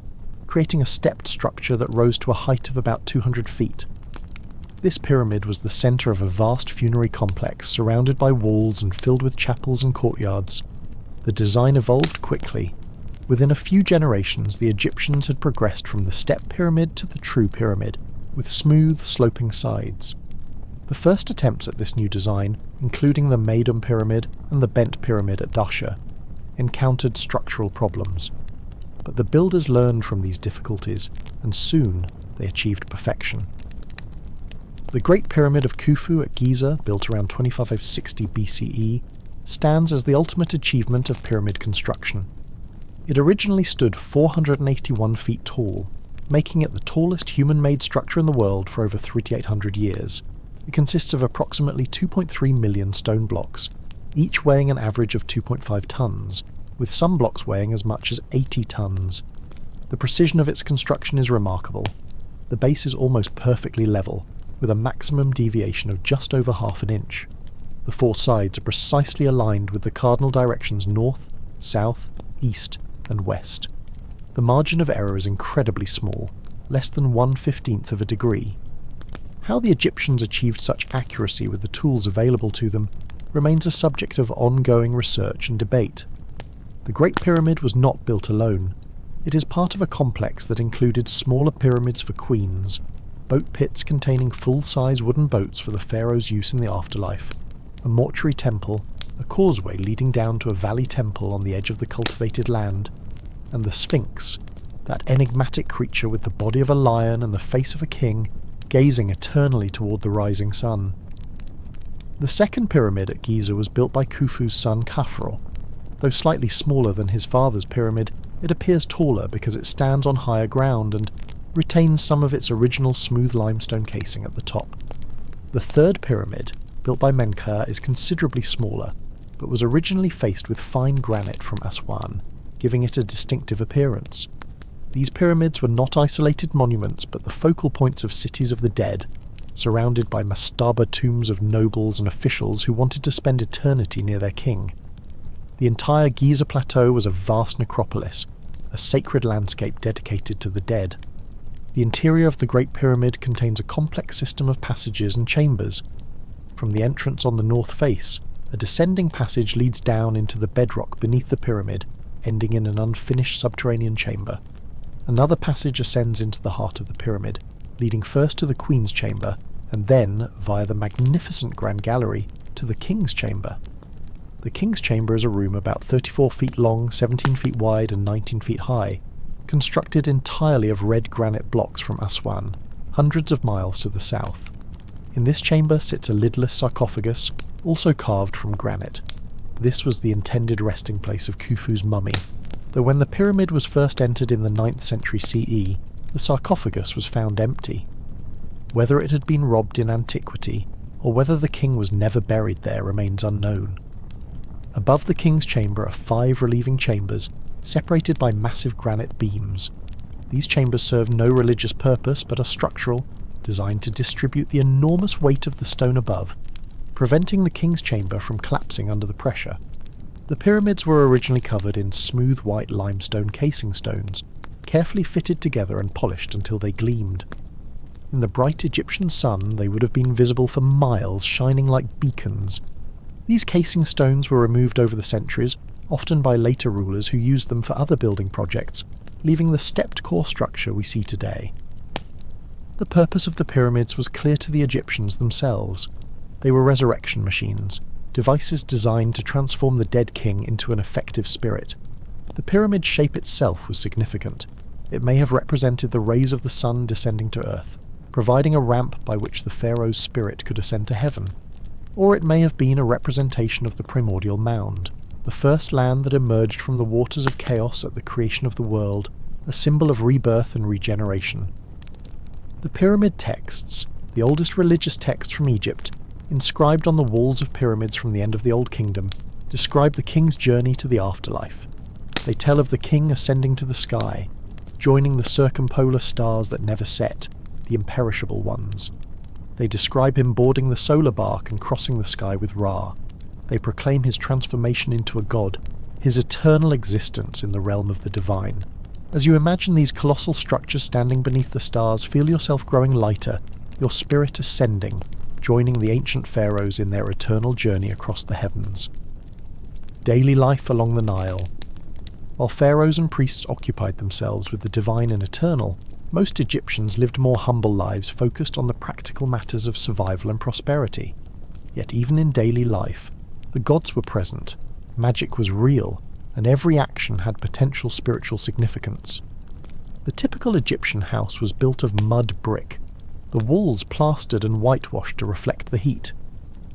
creating a stepped structure that rose to a height of about 200 feet. This pyramid was the centre of a vast funerary complex surrounded by walls and filled with chapels and courtyards. The design evolved quickly. Within a few generations, the Egyptians had progressed from the step pyramid to the true pyramid, with smooth, sloping sides. The first attempts at this new design, including the Maiden Pyramid and the Bent Pyramid at Dasha, encountered structural problems. But the builders learned from these difficulties, and soon they achieved perfection. The Great Pyramid of Khufu at Giza, built around 2560 BCE, stands as the ultimate achievement of pyramid construction. It originally stood 481 feet tall, making it the tallest human-made structure in the world for over 3,800 years. It consists of approximately 2.3 million stone blocks, each weighing an average of 2.5 tons, with some blocks weighing as much as 80 tons. The precision of its construction is remarkable. The base is almost perfectly level, with a maximum deviation of just over half an inch. The four sides are precisely aligned with the cardinal directions north, south, east, and west. The margin of error is incredibly small, less than 1/15 of a degree. How the Egyptians achieved such accuracy with the tools available to them remains a subject of ongoing research and debate. The Great Pyramid was not built alone. It is part of a complex that included smaller pyramids for queens, boat pits containing full-size wooden boats for the pharaoh's use in the afterlife, a mortuary temple, a causeway leading down to a valley temple on the edge of the cultivated land, and the Sphinx, that enigmatic creature with the body of a lion and the face of a king, gazing eternally toward the rising sun. The second pyramid at Giza was built by Khufu's son Khafra. Though slightly smaller than his father's pyramid, It appears taller because it stands on higher ground and retains some of its original smooth limestone casing at the top. The third pyramid, built by Menkaure, is considerably smaller, but was originally faced with fine granite from Aswan, giving it a distinctive appearance. These pyramids were not isolated monuments but the focal points of cities of the dead, surrounded by mastaba tombs of nobles and officials who wanted to spend eternity near their king. The entire Giza plateau was a vast necropolis, a sacred landscape dedicated to the dead. The interior of the Great Pyramid contains a complex system of passages and chambers. From the entrance on the north face, a descending passage leads down into the bedrock beneath the pyramid, ending in an unfinished subterranean chamber. Another passage ascends into the heart of the pyramid, leading first to the Queen's chamber, and then, via the magnificent Grand Gallery, to the King's chamber. The King's chamber is a room about 34 feet long, 17 feet wide and 19 feet high, constructed entirely of red granite blocks from Aswan, hundreds of miles to the south. In this chamber sits a lidless sarcophagus, also carved from granite. This was the intended resting place of Khufu's mummy, though when the pyramid was first entered in the 9th century CE, the sarcophagus was found empty. Whether it had been robbed in antiquity, or whether the king was never buried there, remains unknown. Above the king's chamber are 5 relieving chambers, separated by massive granite beams. These chambers serve no religious purpose but are structural, designed to distribute the enormous weight of the stone above, preventing the king's chamber from collapsing under the pressure. The pyramids were originally covered in smooth white limestone casing stones, carefully fitted together and polished until they gleamed. In the bright Egyptian sun, they would have been visible for miles, shining like beacons. These casing stones were removed over the centuries, often by later rulers who used them for other building projects, leaving the stepped core structure we see today. The purpose of the pyramids was clear to the Egyptians themselves. They were resurrection machines, devices designed to transform the dead king into an effective spirit. The pyramid shape itself was significant. It may have represented the rays of the sun descending to earth, providing a ramp by which the pharaoh's spirit could ascend to heaven. Or it may have been a representation of the primordial mound, the first land that emerged from the waters of chaos at the creation of the world, a symbol of rebirth and regeneration. The pyramid texts, the oldest religious text from Egypt, inscribed on the walls of pyramids from the end of the Old Kingdom, describe the king's journey to the afterlife. They tell of the king ascending to the sky, joining the circumpolar stars that never set, the imperishable ones. They describe him boarding the solar bark and crossing the sky with Ra. They proclaim his transformation into a god, his eternal existence in the realm of the divine. As you imagine these colossal structures standing beneath the stars, feel yourself growing lighter, your spirit ascending, joining the ancient pharaohs in their eternal journey across the heavens. Daily life along the Nile. While pharaohs and priests occupied themselves with the divine and eternal, most Egyptians lived more humble lives focused on the practical matters of survival and prosperity. Yet even in daily life, the gods were present, magic was real, and every action had potential spiritual significance. The typical Egyptian house was built of mud brick, the walls plastered and whitewashed to reflect the heat.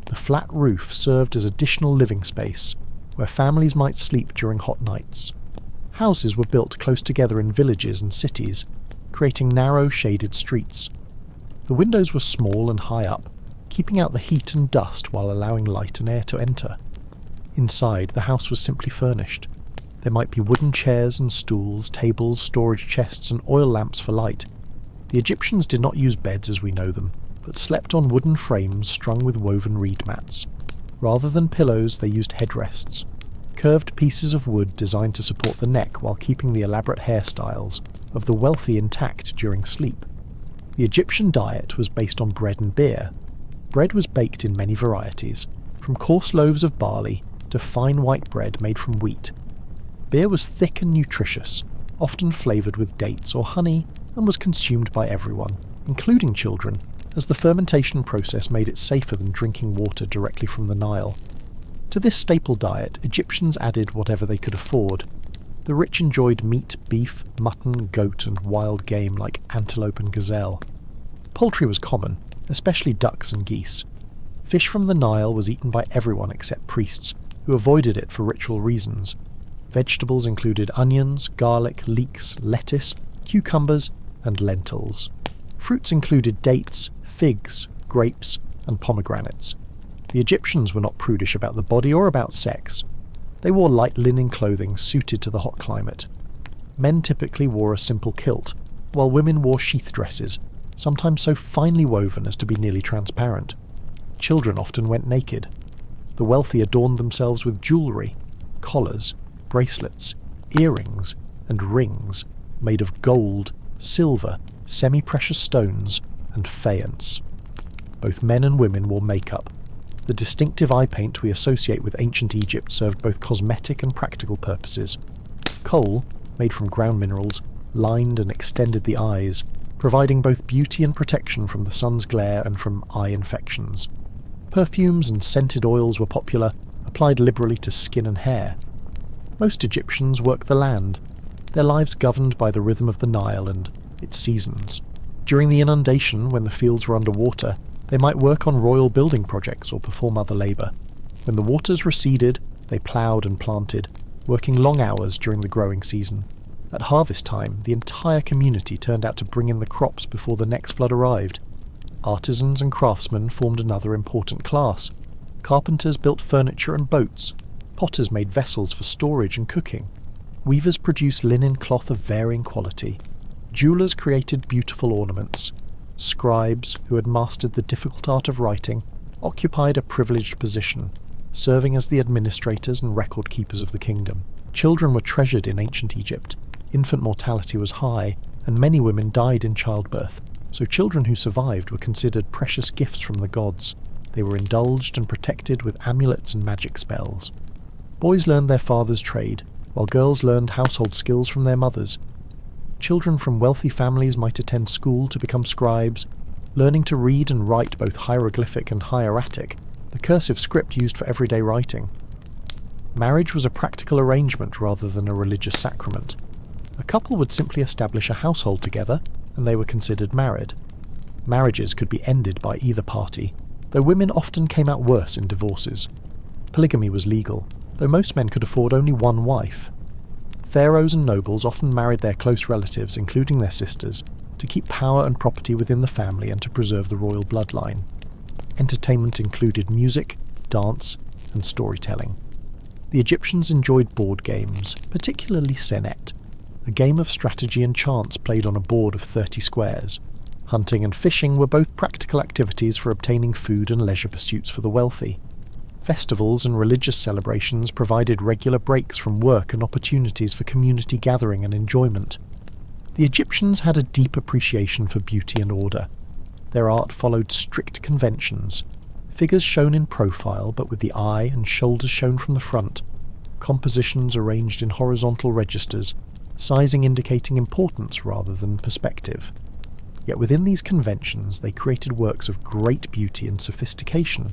The flat roof served as additional living space, where families might sleep during hot nights. Houses were built close together in villages and cities, creating narrow, shaded streets. The windows were small and high up, keeping out the heat and dust while allowing light and air to enter. Inside, the house was simply furnished. There might be wooden chairs and stools, tables, storage chests, and oil lamps for light. The Egyptians did not use beds as we know them, but slept on wooden frames strung with woven reed mats. Rather than pillows, they used headrests, curved pieces of wood designed to support the neck while keeping the elaborate hairstyles of the wealthy intact during sleep. The Egyptian diet was based on bread and beer. Bread was baked in many varieties, from coarse loaves of barley to fine white bread made from wheat. Beer was thick and nutritious, often flavoured with dates or honey, and was consumed by everyone, including children, as the fermentation process made it safer than drinking water directly from the Nile. To this staple diet, Egyptians added whatever they could afford. The rich enjoyed meat, beef, mutton, goat, and wild game like antelope and gazelle. Poultry was common, especially ducks and geese. Fish from the Nile was eaten by everyone except priests, who avoided it for ritual reasons. Vegetables included onions, garlic, leeks, lettuce, cucumbers, and lentils. Fruits included dates, figs, grapes, and pomegranates. The Egyptians were not prudish about the body or about sex. They wore light linen clothing suited to the hot climate. Men typically wore a simple kilt, while women wore sheath dresses, sometimes so finely woven as to be nearly transparent. Children often went naked. The wealthy adorned themselves with jewellery, collars, bracelets, earrings, and rings made of gold, silver, semi-precious stones, and faience. Both men and women wore makeup. The distinctive eye paint we associate with ancient Egypt served both cosmetic and practical purposes. Kohl, made from ground minerals, lined and extended the eyes, providing both beauty and protection from the sun's glare and from eye infections. Perfumes and scented oils were popular, applied liberally to skin and hair. Most Egyptians worked the land, their lives governed by the rhythm of the Nile and its seasons. During the inundation, when the fields were under water, they might work on royal building projects or perform other labour. When the waters receded, they ploughed and planted, working long hours during the growing season. At harvest time, the entire community turned out to bring in the crops before the next flood arrived. Artisans and craftsmen formed another important class. Carpenters built furniture and boats. Potters made vessels for storage and cooking. Weavers produced linen cloth of varying quality. Jewellers created beautiful ornaments. Scribes, who had mastered the difficult art of writing, occupied a privileged position, serving as the administrators and record keepers of the kingdom. Children were treasured in ancient Egypt. Infant mortality was high, and many women died in childbirth, so children who survived were considered precious gifts from the gods. They were indulged and protected with amulets and magic spells. Boys learned their father's trade, while girls learned household skills from their mothers. Children from wealthy families might attend school to become scribes, learning to read and write both hieroglyphic and hieratic, the cursive script used for everyday writing. Marriage was a practical arrangement rather than a religious sacrament. A couple would simply establish a household together, and they were considered married. Marriages could be ended by either party, though women often came out worse in divorces. Polygamy was legal, though most men could afford only one wife. Pharaohs and nobles often married their close relatives, including their sisters, to keep power and property within the family and to preserve the royal bloodline. Entertainment included music, dance, and storytelling. The Egyptians enjoyed board games, particularly senet, a game of strategy and chance played on a board of 30 squares. Hunting and fishing were both practical activities for obtaining food and leisure pursuits for the wealthy. Festivals and religious celebrations provided regular breaks from work and opportunities for community gathering and enjoyment. The Egyptians had a deep appreciation for beauty and order. Their art followed strict conventions, figures shown in profile but with the eye and shoulders shown from the front, compositions arranged in horizontal registers, sizing indicating importance rather than perspective. Yet within these conventions they created works of great beauty and sophistication.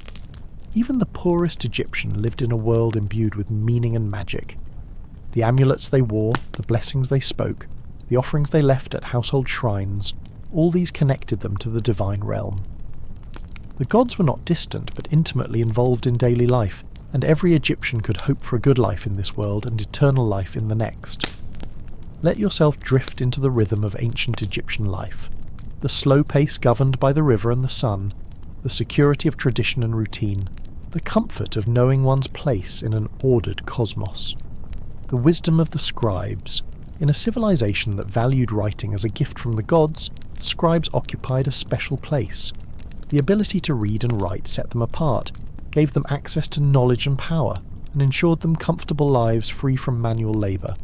Even the poorest Egyptian lived in a world imbued with meaning and magic. The amulets they wore, the blessings they spoke, the offerings they left at household shrines, all these connected them to the divine realm. The gods were not distant but intimately involved in daily life, and every Egyptian could hope for a good life in this world and eternal life in the next. Let yourself drift into the rhythm of ancient Egyptian life. The slow pace governed by the river and the sun, the security of tradition and routine, the comfort of knowing one's place in an ordered cosmos. The wisdom of the scribes. In a civilization that valued writing as a gift from the gods, scribes occupied a special place. The ability to read and write set them apart, gave them access to knowledge and power, and ensured them comfortable lives free from manual labour.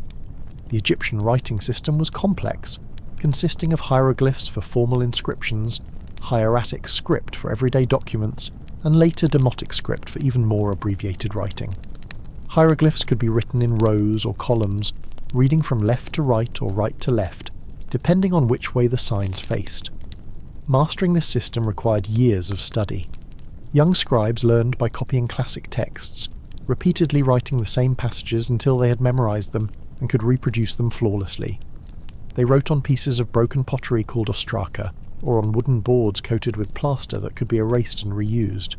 The Egyptian writing system was complex, consisting of hieroglyphs for formal inscriptions, hieratic script for everyday documents, and later demotic script for even more abbreviated writing. Hieroglyphs could be written in rows or columns, reading from left to right or right to left, depending on which way the signs faced. Mastering this system required years of study. Young scribes learned by copying classic texts, repeatedly writing the same passages until they had memorized them and could reproduce them flawlessly. They wrote on pieces of broken pottery called ostraka, or on wooden boards coated with plaster that could be erased and reused.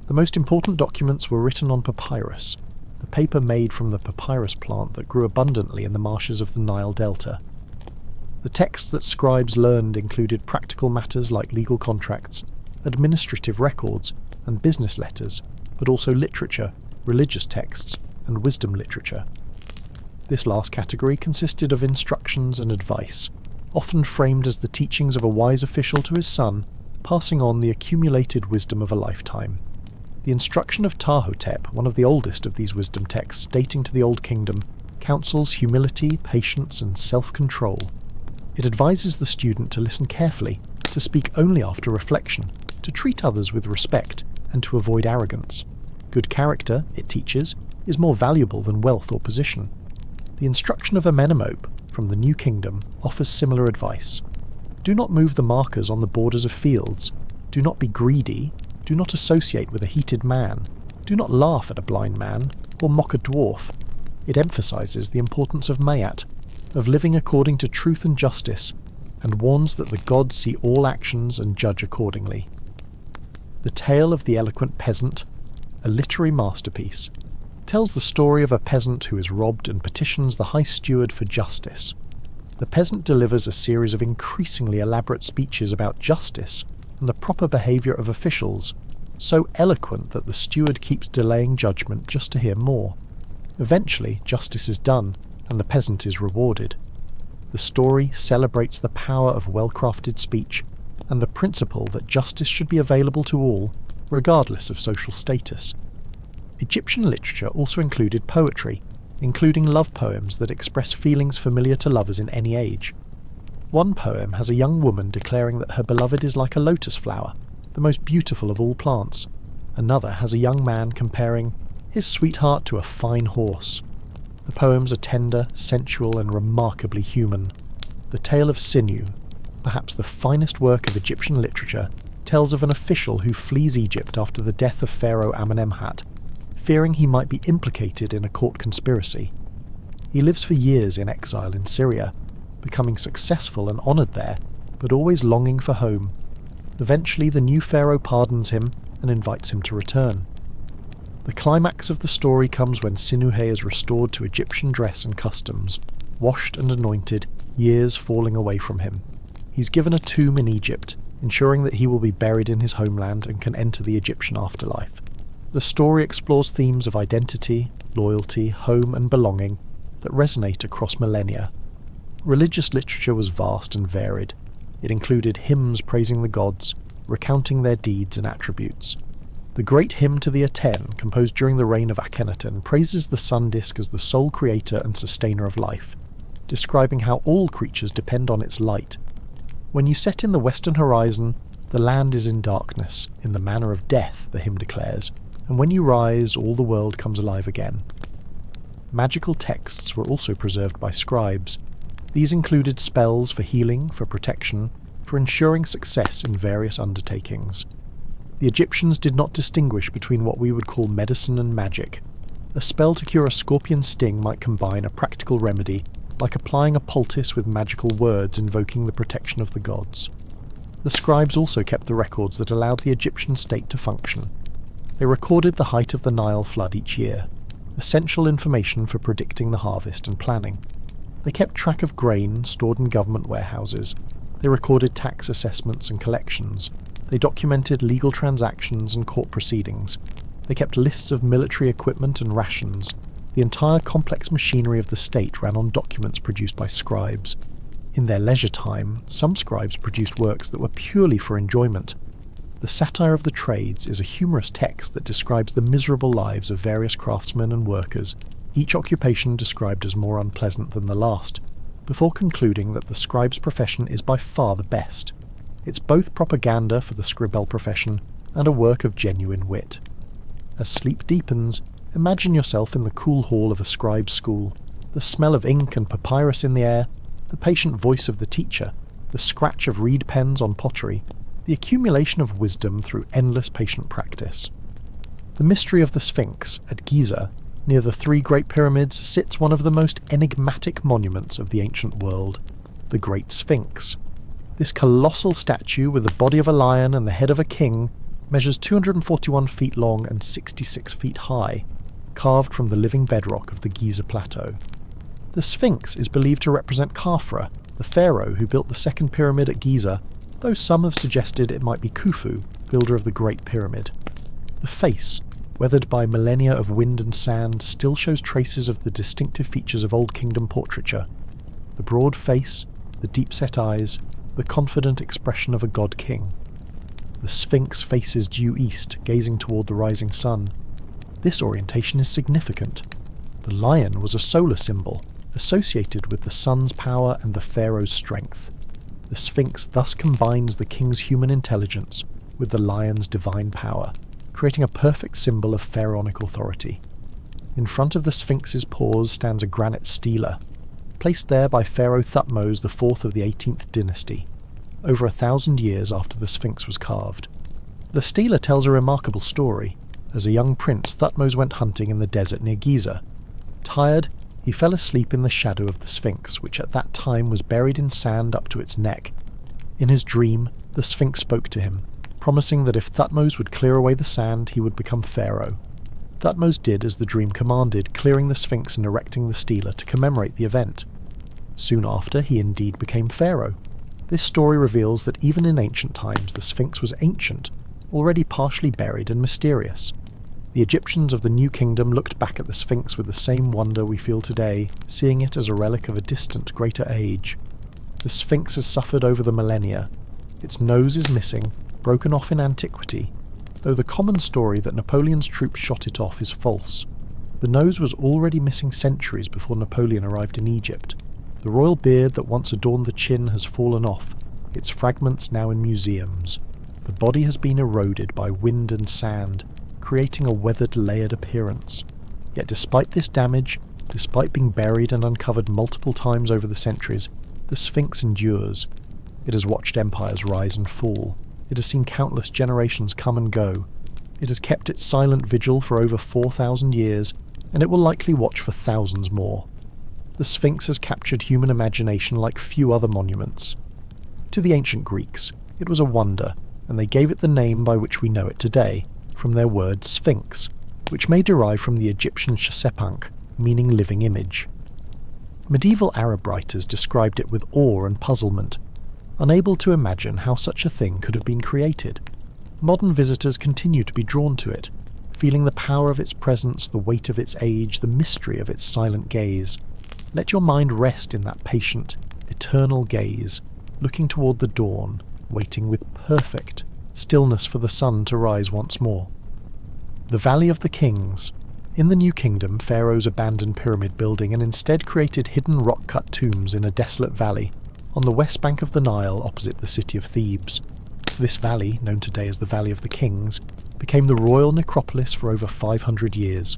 The most important documents were written on papyrus. The paper made from the papyrus plant that grew abundantly in the marshes of the Nile Delta. The texts that scribes learned included practical matters like legal contracts, administrative records, and business letters, but also literature, religious texts, and wisdom literature. This last category consisted of instructions and advice, often framed as the teachings of a wise official to his son, passing on the accumulated wisdom of a lifetime. The instruction of Ptahhotep, one of the oldest of these wisdom texts dating to the Old Kingdom, counsels humility, patience, and self-control. It advises the student to listen carefully, to speak only after reflection, to treat others with respect, and to avoid arrogance. Good character, it teaches, is more valuable than wealth or position. The instruction of Amenemop, from the New Kingdom, offers similar advice. Do not move the markers on the borders of fields. Do not be greedy. Do not associate with a heated man. Do not laugh at a blind man, or mock a dwarf. It emphasizes the importance of mayat, of living according to truth and justice, and warns that the gods see all actions and judge accordingly. The Tale of the Eloquent Peasant, a literary masterpiece, tells the story of a peasant who is robbed and petitions the high steward for justice. The peasant delivers a series of increasingly elaborate speeches about justice and the proper behaviour of officials, so eloquent that the steward keeps delaying judgment just to hear more. Eventually, justice is done, and the peasant is rewarded. The story celebrates the power of well-crafted speech and the principle that justice should be available to all, regardless of social status. Egyptian literature also included poetry, including love poems that express feelings familiar to lovers in any age. One poem has a young woman declaring that her beloved is like a lotus flower, the most beautiful of all plants. Another has a young man comparing his sweetheart to a fine horse. The poems are tender, sensual, and remarkably human. The Tale of Sinew, perhaps the finest work of Egyptian literature, tells of an official who flees Egypt after the death of Pharaoh Amenemhat, fearing he might be implicated in a court conspiracy. He lives for years in exile in Syria, becoming successful and honoured there, but always longing for home. Eventually the new pharaoh pardons him and invites him to return. The climax of the story comes when Sinuhe is restored to Egyptian dress and customs, washed and anointed, years falling away from him. He's given a tomb in Egypt, ensuring that he will be buried in his homeland and can enter the Egyptian afterlife. The story explores themes of identity, loyalty, home and belonging that resonate across millennia. Religious literature was vast and varied. It included hymns praising the gods, recounting their deeds and attributes. The great hymn to the Aten, composed during the reign of Akhenaten, praises the sun disk as the sole creator and sustainer of life, describing how all creatures depend on its light. When you set in the western horizon, the land is in darkness, in the manner of death, the hymn declares, and when you rise, all the world comes alive again. Magical texts were also preserved by scribes. These included spells for healing, for protection, for ensuring success in various undertakings. The Egyptians did not distinguish between what we would call medicine and magic. A spell to cure a scorpion sting might combine a practical remedy, like applying a poultice with magical words invoking the protection of the gods. The scribes also kept the records that allowed the Egyptian state to function. They recorded the height of the Nile flood each year, essential information for predicting the harvest and planning. They kept track of grain stored in government warehouses. They recorded tax assessments and collections. They documented legal transactions and court proceedings. They kept lists of military equipment and rations. The entire complex machinery of the state ran on documents produced by scribes. In their leisure time, some scribes produced works that were purely for enjoyment. The Satire of the Trades is a humorous text that describes the miserable lives of various craftsmen and workers, each occupation described as more unpleasant than the last, before concluding that the scribe's profession is by far the best. It's both propaganda for the scribal profession and a work of genuine wit. As sleep deepens, imagine yourself in the cool hall of a scribe's school, the smell of ink and papyrus in the air, the patient voice of the teacher, the scratch of reed pens on pottery, the accumulation of wisdom through endless patient practice. The mystery of the Sphinx at Giza, near the three Great Pyramids, sits one of the most enigmatic monuments of the ancient world, the Great Sphinx. This colossal statue, with the body of a lion and the head of a king, measures 241 feet long and 66 feet high. carved from the living bedrock of the Giza Plateau. The Sphinx is believed to represent Khafra, the pharaoh who built the second pyramid at Giza, though some have suggested it might be Khufu, builder of the Great Pyramid. The face, weathered by millennia of wind and sand, still shows traces of the distinctive features of Old Kingdom portraiture. The broad face, the deep-set eyes, the confident expression of a god-king. The Sphinx faces due east, gazing toward the rising sun. This orientation is significant. The lion was a solar symbol, associated with the sun's power and the pharaoh's strength. The Sphinx thus combines the king's human intelligence with the lion's divine power, creating a perfect symbol of pharaonic authority. In front of the Sphinx's paws stands a granite stela, placed there by Pharaoh Thutmose IV of the 18th dynasty, over 1,000 years after the Sphinx was carved. The stela tells a remarkable story. As a young prince, Thutmose went hunting in the desert near Giza. Tired, he fell asleep in the shadow of the Sphinx, which at that time was buried in sand up to its neck. In his dream, the Sphinx spoke to him, promising that if Thutmose would clear away the sand, he would become pharaoh. Thutmose did as the dream commanded, clearing the Sphinx and erecting the stela to commemorate the event. Soon after, he indeed became pharaoh. This story reveals that even in ancient times, the Sphinx was ancient, already partially buried and mysterious. The Egyptians of the New Kingdom looked back at the Sphinx with the same wonder we feel today, seeing it as a relic of a distant, greater age. The Sphinx has suffered over the millennia. Its nose is missing, broken off in antiquity, though the common story that Napoleon's troops shot it off is false. The nose was already missing centuries before Napoleon arrived in Egypt. The royal beard that once adorned the chin has fallen off, its fragments now in museums. The body has been eroded by wind and sand, creating a weathered, layered appearance. Yet despite this damage, despite being buried and uncovered multiple times over the centuries, the Sphinx endures. It has watched empires rise and fall. It has seen countless generations come and go. It has kept its silent vigil for over 4,000 years, and it will likely watch for thousands more. The Sphinx has captured human imagination like few other monuments. To the ancient Greeks, it was a wonder, and they gave it the name by which we know it today, from their word sphinx, which may derive from the Egyptian shesepank, meaning living image. Medieval Arab writers described it with awe and puzzlement, unable to imagine how such a thing could have been created. Modern visitors continue to be drawn to it, feeling the power of its presence, the weight of its age, the mystery of its silent gaze. Let your mind rest in that patient, eternal gaze, looking toward the dawn, waiting with perfect stillness for the sun to rise once more. The Valley of the Kings. In the New Kingdom, pharaohs abandoned pyramid building and instead created hidden rock-cut tombs in a desolate valley on the west bank of the Nile opposite the city of Thebes. This valley, known today as the Valley of the Kings, became the royal necropolis for over 500 years.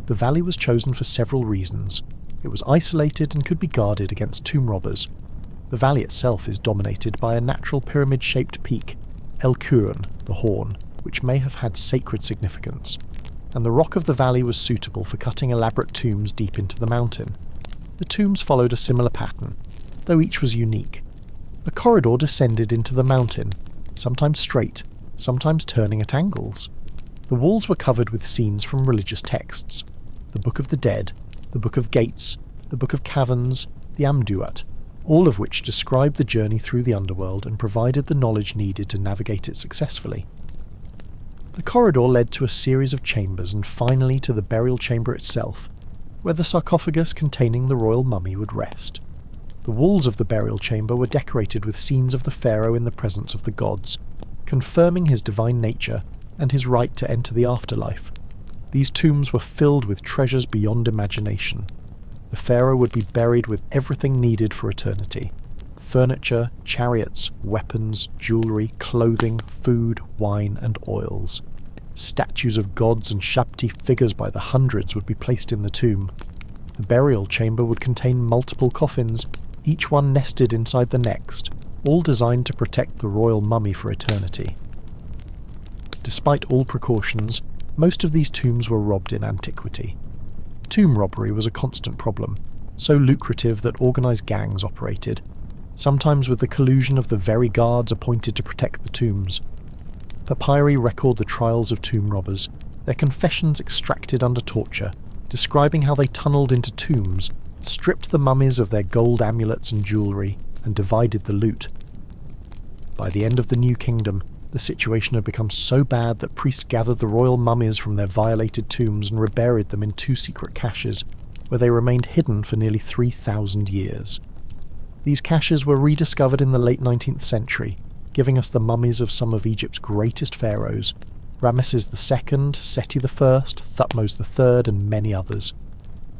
The valley was chosen for several reasons. It was isolated and could be guarded against tomb robbers. The valley itself is dominated by a natural pyramid-shaped peak, El Quran, the Horn, which may have had sacred significance, and the rock of the valley was suitable for cutting elaborate tombs deep into the mountain. The tombs followed a similar pattern, though each was unique. A corridor descended into the mountain, sometimes straight, sometimes turning at angles. The walls were covered with scenes from religious texts, the Book of the Dead, the Book of Gates, the Book of Caverns, the Amduat, all of which described the journey through the underworld and provided the knowledge needed to navigate it successfully. The corridor led to a series of chambers and finally to the burial chamber itself, where the sarcophagus containing the royal mummy would rest. The walls of the burial chamber were decorated with scenes of the pharaoh in the presence of the gods, confirming his divine nature and his right to enter the afterlife. These tombs were filled with treasures beyond imagination. The pharaoh would be buried with everything needed for eternity: furniture, chariots, weapons, jewellery, clothing, food, wine, and oils. Statues of gods and Shabti figures by the hundreds would be placed in the tomb. The burial chamber would contain multiple coffins, each one nested inside the next, all designed to protect the royal mummy for eternity. Despite all precautions, most of these tombs were robbed in antiquity. Tomb robbery was a constant problem, so lucrative that organised gangs operated, sometimes with the collusion of the very guards appointed to protect the tombs. Papyri record the trials of tomb robbers, their confessions extracted under torture, describing how they tunnelled into tombs, stripped the mummies of their gold amulets and jewellery, and divided the loot. By the end of the New Kingdom, the situation had become so bad that priests gathered the royal mummies from their violated tombs and reburied them in 2 secret caches, where they remained hidden for nearly 3,000 years. These caches were rediscovered in the late 19th century, giving us the mummies of some of Egypt's greatest pharaohs, Ramesses II, Seti I, Thutmose III, and many others.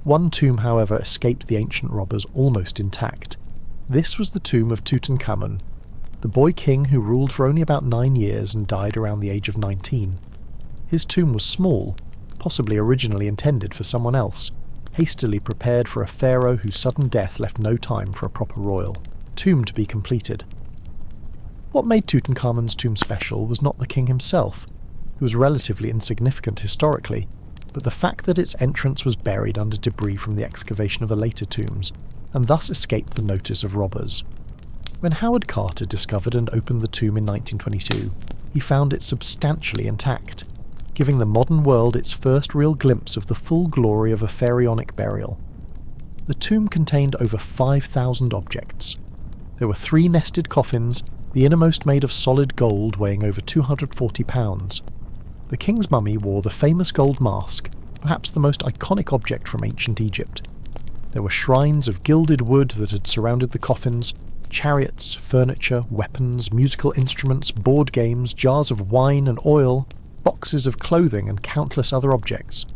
One tomb, however, escaped the ancient robbers almost intact. This was the tomb of Tutankhamun, the boy king who ruled for only about 9 years and died around the age of 19. His tomb was small, possibly originally intended for someone else, hastily prepared for a pharaoh whose sudden death left no time for a proper royal tomb to be completed. What made Tutankhamun's tomb special was not the king himself, who was relatively insignificant historically, but the fact that its entrance was buried under debris from the excavation of the later tombs, and thus escaped the notice of robbers. When Howard Carter discovered and opened the tomb in 1922, he found it substantially intact, giving the modern world its first real glimpse of the full glory of a pharaonic burial. The tomb contained over 5,000 objects. There were 3 nested coffins, the innermost made of solid gold weighing over 240 pounds. The king's mummy wore the famous gold mask, perhaps the most iconic object from ancient Egypt. There were shrines of gilded wood that had surrounded the coffins, chariots, furniture, weapons, musical instruments, board games, jars of wine and oil, boxes of clothing and countless other objects.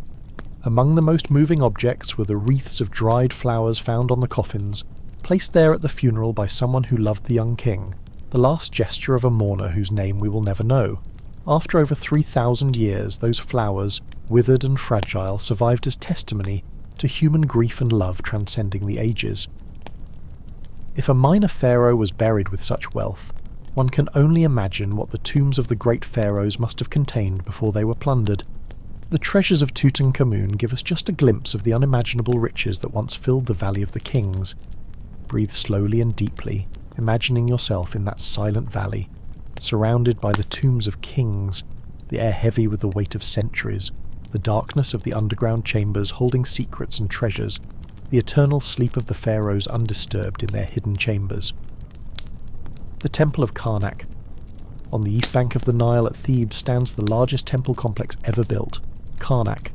Among the most moving objects were the wreaths of dried flowers found on the coffins, placed there at the funeral by someone who loved the young king, the last gesture of a mourner whose name we will never know. After over 3,000 years, those flowers, withered and fragile, survived as testimony to human grief and love transcending the ages. If a minor pharaoh was buried with such wealth, one can only imagine what the tombs of the great pharaohs must have contained before they were plundered. The treasures of Tutankhamun give us just a glimpse of the unimaginable riches that once filled the Valley of the Kings. Breathe slowly and deeply, imagining yourself in that silent valley, surrounded by the tombs of kings, the air heavy with the weight of centuries, the darkness of the underground chambers holding secrets and treasures, the eternal sleep of the pharaohs undisturbed in their hidden chambers. The Temple of Karnak. On the east bank of the Nile at Thebes stands the largest temple complex ever built, Karnak.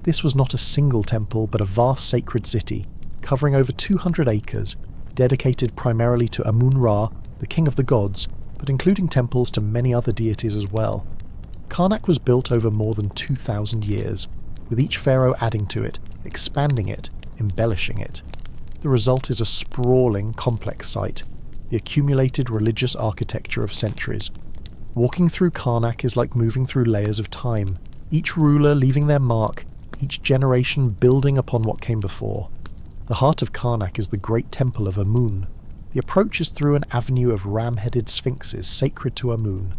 This was not a single temple, but a vast sacred city, covering over 200 acres, dedicated primarily to Amun-Ra, the king of the gods, but including temples to many other deities as well. Karnak was built over more than 2,000 years, with each pharaoh adding to it, expanding it, embellishing it. The result is a sprawling, complex site, the accumulated religious architecture of centuries. Walking through Karnak is like moving through layers of time, each ruler leaving their mark, each generation building upon what came before. The heart of Karnak is the great temple of Amun. The approach is through an avenue of ram-headed sphinxes sacred to Amun.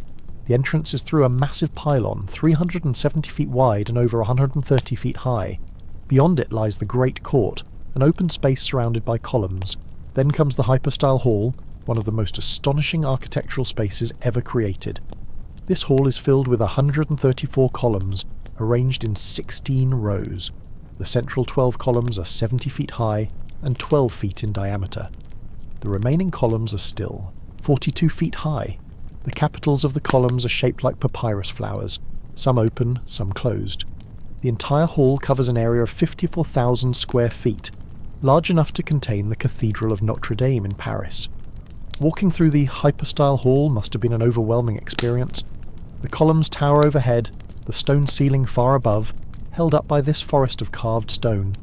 The entrance is through a massive pylon, 370 feet wide and over 130 feet high. Beyond it lies the Great Court, an open space surrounded by columns. Then comes the hypostyle hall, one of the most astonishing architectural spaces ever created. This hall is filled with 134 columns, arranged in 16 rows. The central 12 columns are 70 feet high and 12 feet in diameter. The remaining columns are still 42 feet high. The capitals of the columns are shaped like papyrus flowers, some open, some closed. The entire hall covers an area of 54,000 square feet, large enough to contain the Cathedral of Notre Dame in Paris. Walking through the hypostyle hall must have been an overwhelming experience. The columns tower overhead, the stone ceiling far above, held up by this forest of carved stone.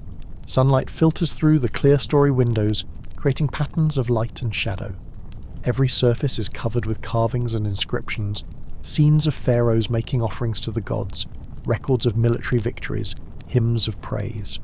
Sunlight filters through the clear-story windows, creating patterns of light and shadow. Every surface is covered with carvings and inscriptions, scenes of pharaohs making offerings to the gods, records of military victories, hymns of praise.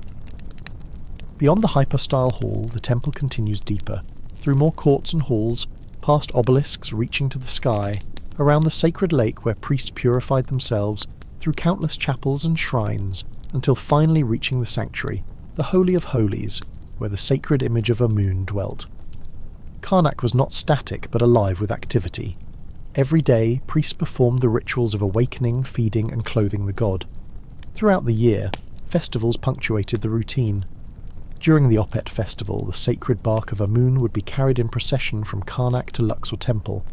Beyond the hypostyle hall, the temple continues deeper, through more courts and halls, past obelisks reaching to the sky, around the sacred lake where priests purified themselves, through countless chapels and shrines, until finally reaching the sanctuary, the Holy of Holies, where the sacred image of Amun dwelt. Karnak was not static but alive with activity. Every day, priests performed the rituals of awakening, feeding and clothing the god. Throughout the year, festivals punctuated the routine. During the Opet festival, the sacred bark of Amun would be carried in procession from Karnak to Luxor Temple,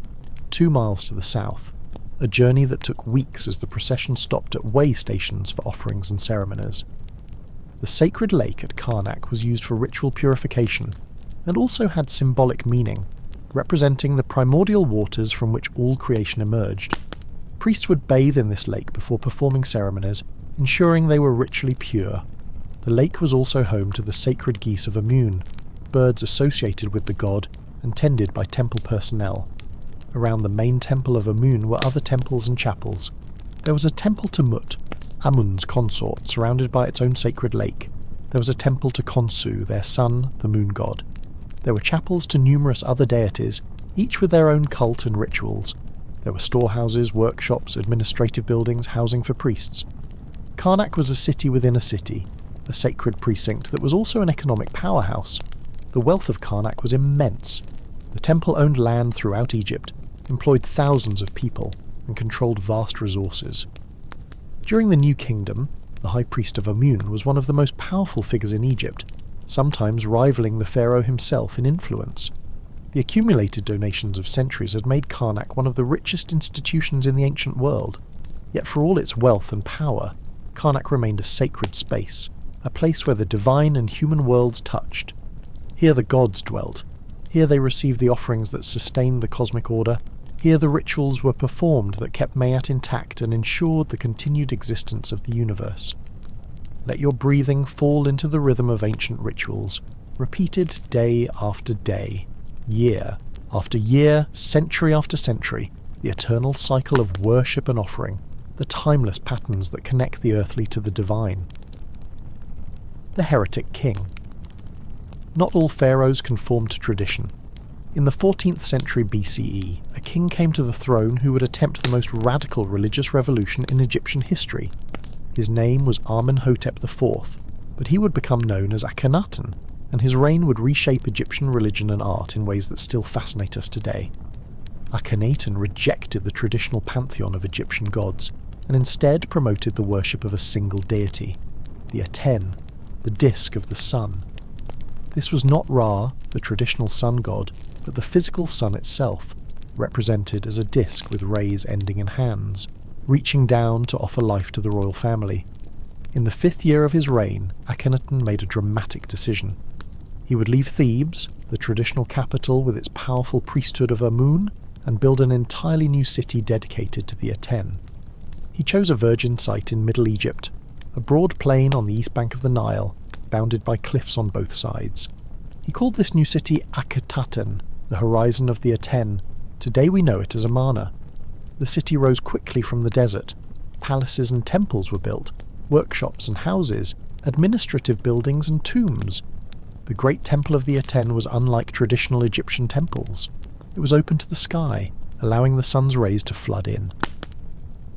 2 miles to the south, a journey that took weeks as the procession stopped at way stations for offerings and ceremonies. The sacred lake at Karnak was used for ritual purification, and also had symbolic meaning, representing the primordial waters from which all creation emerged. Priests would bathe in this lake before performing ceremonies, ensuring they were ritually pure. The lake was also home to the sacred geese of Amun, birds associated with the god and tended by temple personnel. Around the main temple of Amun were other temples and chapels. There was a temple to Mut, Amun's consort, surrounded by its own sacred lake. There was a temple to Khonsu, their son, the moon god. There were chapels to numerous other deities, each with their own cult and rituals. There were storehouses, workshops, administrative buildings, housing for priests. Karnak was a city within a city, a sacred precinct that was also an economic powerhouse. The wealth of Karnak was immense. The temple owned land throughout Egypt, employed thousands of people, and controlled vast resources. During the New Kingdom, the High Priest of Amun was one of the most powerful figures in Egypt, sometimes rivaling the pharaoh himself in influence. The accumulated donations of centuries had made Karnak one of the richest institutions in the ancient world. Yet for all its wealth and power, Karnak remained a sacred space, a place where the divine and human worlds touched. Here the gods dwelt. Here they received the offerings that sustained the cosmic order. Here the rituals were performed that kept Mayat intact and ensured the continued existence of the universe. Let your breathing fall into the rhythm of ancient rituals, repeated day after day, year after year, century after century, the eternal cycle of worship and offering, the timeless patterns that connect the earthly to the divine. The heretic king. Not all pharaohs conformed to tradition. In the 14th century BCE, a king came to the throne who would attempt the most radical religious revolution in Egyptian history. His name was Amenhotep IV, but he would become known as Akhenaten, and his reign would reshape Egyptian religion and art in ways that still fascinate us today. Akhenaten rejected the traditional pantheon of Egyptian gods, and instead promoted the worship of a single deity, the Aten, the disk of the sun. This was not Ra, the traditional sun god, but the physical sun itself, represented as a disk with rays ending in hands, reaching down to offer life to the royal family. In the 5th year of his reign, Akhenaten made a dramatic decision. He would leave Thebes, the traditional capital with its powerful priesthood of Amun, and build an entirely new city dedicated to the Aten. He chose a virgin site in Middle Egypt, a broad plain on the east bank of the Nile, bounded by cliffs on both sides. He called this new city Akhetaten, the horizon of the Aten. Today we know it as Amarna. The city rose quickly from the desert. Palaces and temples were built, workshops and houses, administrative buildings and tombs. The great temple of the Aten was unlike traditional Egyptian temples. It was open to the sky, allowing the sun's rays to flood in.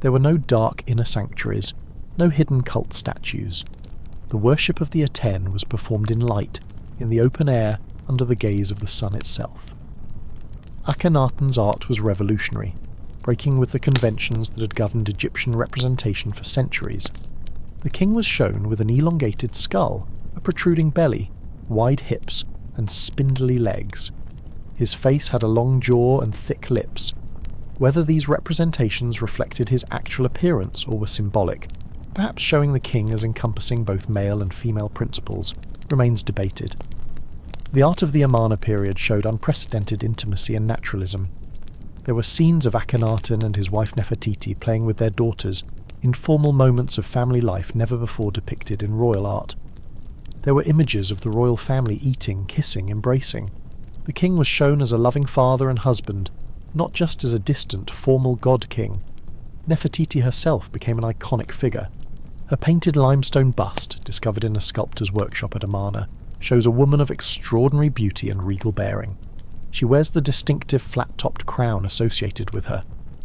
There were no dark inner sanctuaries, no hidden cult statues. The worship of the Aten was performed in light, in the open air, under the gaze of the sun itself. Akhenaten's art was revolutionary, breaking with the conventions that had governed Egyptian representation for centuries. The king was shown with an elongated skull, a protruding belly, wide hips, and spindly legs. His face had a long jaw and thick lips. Whether these representations reflected his actual appearance or were symbolic, perhaps showing the king as encompassing both male and female principles, remains debated. The art of the Amarna period showed unprecedented intimacy and naturalism. There were scenes of Akhenaten and his wife Nefertiti playing with their daughters, informal moments of family life never before depicted in royal art. There were images of the royal family eating, kissing, embracing. The king was shown as a loving father and husband, not just as a distant, formal god-king. Nefertiti herself became an iconic figure. Her painted limestone bust, discovered in a sculptor's workshop at Amarna, shows a woman of extraordinary beauty and regal bearing. She wears the distinctive flat-topped crown associated with her.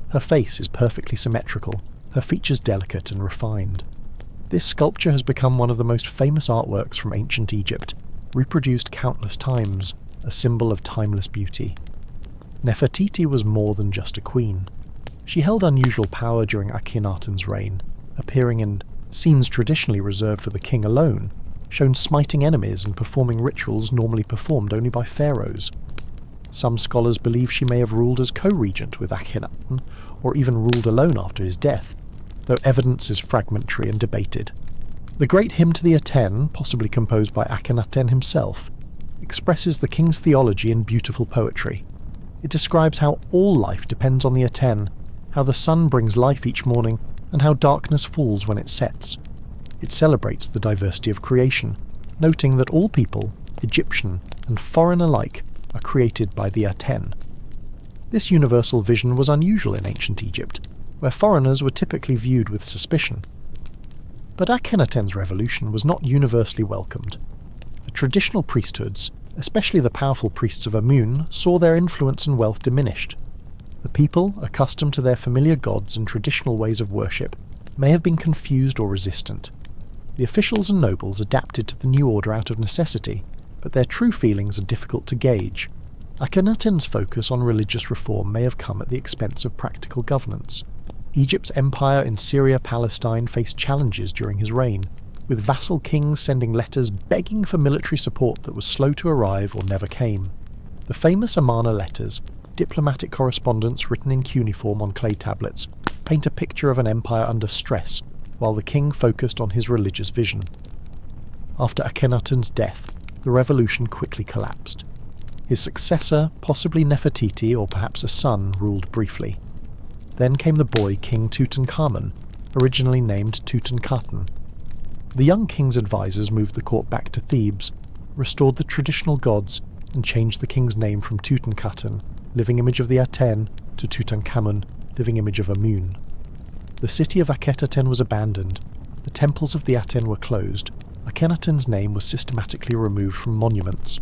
Her face is perfectly symmetrical, her features delicate and refined. This sculpture has become one of the most famous artworks from ancient Egypt, reproduced countless times, a symbol of timeless beauty. Nefertiti was more than just a queen. She held unusual power during Akhenaten's reign, appearing in scenes traditionally reserved for the king alone, shown smiting enemies and performing rituals normally performed only by pharaohs. Some scholars believe she may have ruled as co-regent with Akhenaten, or even ruled alone after his death, though evidence is fragmentary and debated. The great hymn to the Aten, possibly composed by Akhenaten himself, expresses the king's theology in beautiful poetry. It describes how all life depends on the Aten, how the sun brings life each morning, and how darkness falls when it sets. It celebrates the diversity of creation, noting that all people, Egyptian and foreign alike, are created by the Aten. This universal vision was unusual in ancient Egypt, where foreigners were typically viewed with suspicion. But Akhenaten's revolution was not universally welcomed. The traditional priesthoods, especially the powerful priests of Amun, saw their influence and wealth diminished. The people, accustomed to their familiar gods and traditional ways of worship, may have been confused or resistant. The officials and nobles adapted to the new order out of necessity, but their true feelings are difficult to gauge. Akhenaten's focus on religious reform may have come at the expense of practical governance. Egypt's empire in Syria-Palestine faced challenges during his reign, with vassal kings sending letters begging for military support that was slow to arrive or never came. The famous Amarna letters, diplomatic correspondence written in cuneiform on clay tablets, paint a picture of an empire under stress, while the king focused on his religious vision. After Akhenaten's death, the revolution quickly collapsed. His successor, possibly Nefertiti or perhaps a son, ruled briefly. Then came the boy King Tutankhamun, originally named Tutankhaten. The young king's advisors moved the court back to Thebes, restored the traditional gods, and changed the king's name from Tutankhaten, living image of the Aten, to Tutankhamun, living image of Amun. The city of Akhetaten was abandoned, the temples of the Aten were closed, Akhenaten's name was systematically removed from monuments.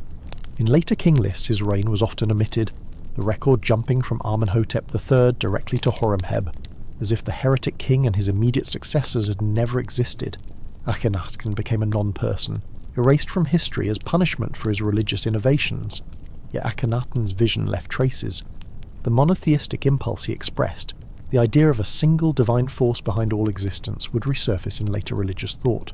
In later king lists his reign was often omitted, the record jumping from Amenhotep III directly to Horemheb, as if the heretic king and his immediate successors had never existed. Akhenaten became a non-person, erased from history as punishment for his religious innovations. Yet Akhenaten's vision left traces. The monotheistic impulse he expressed, the idea of a single divine force behind all existence, would resurface in later religious thought.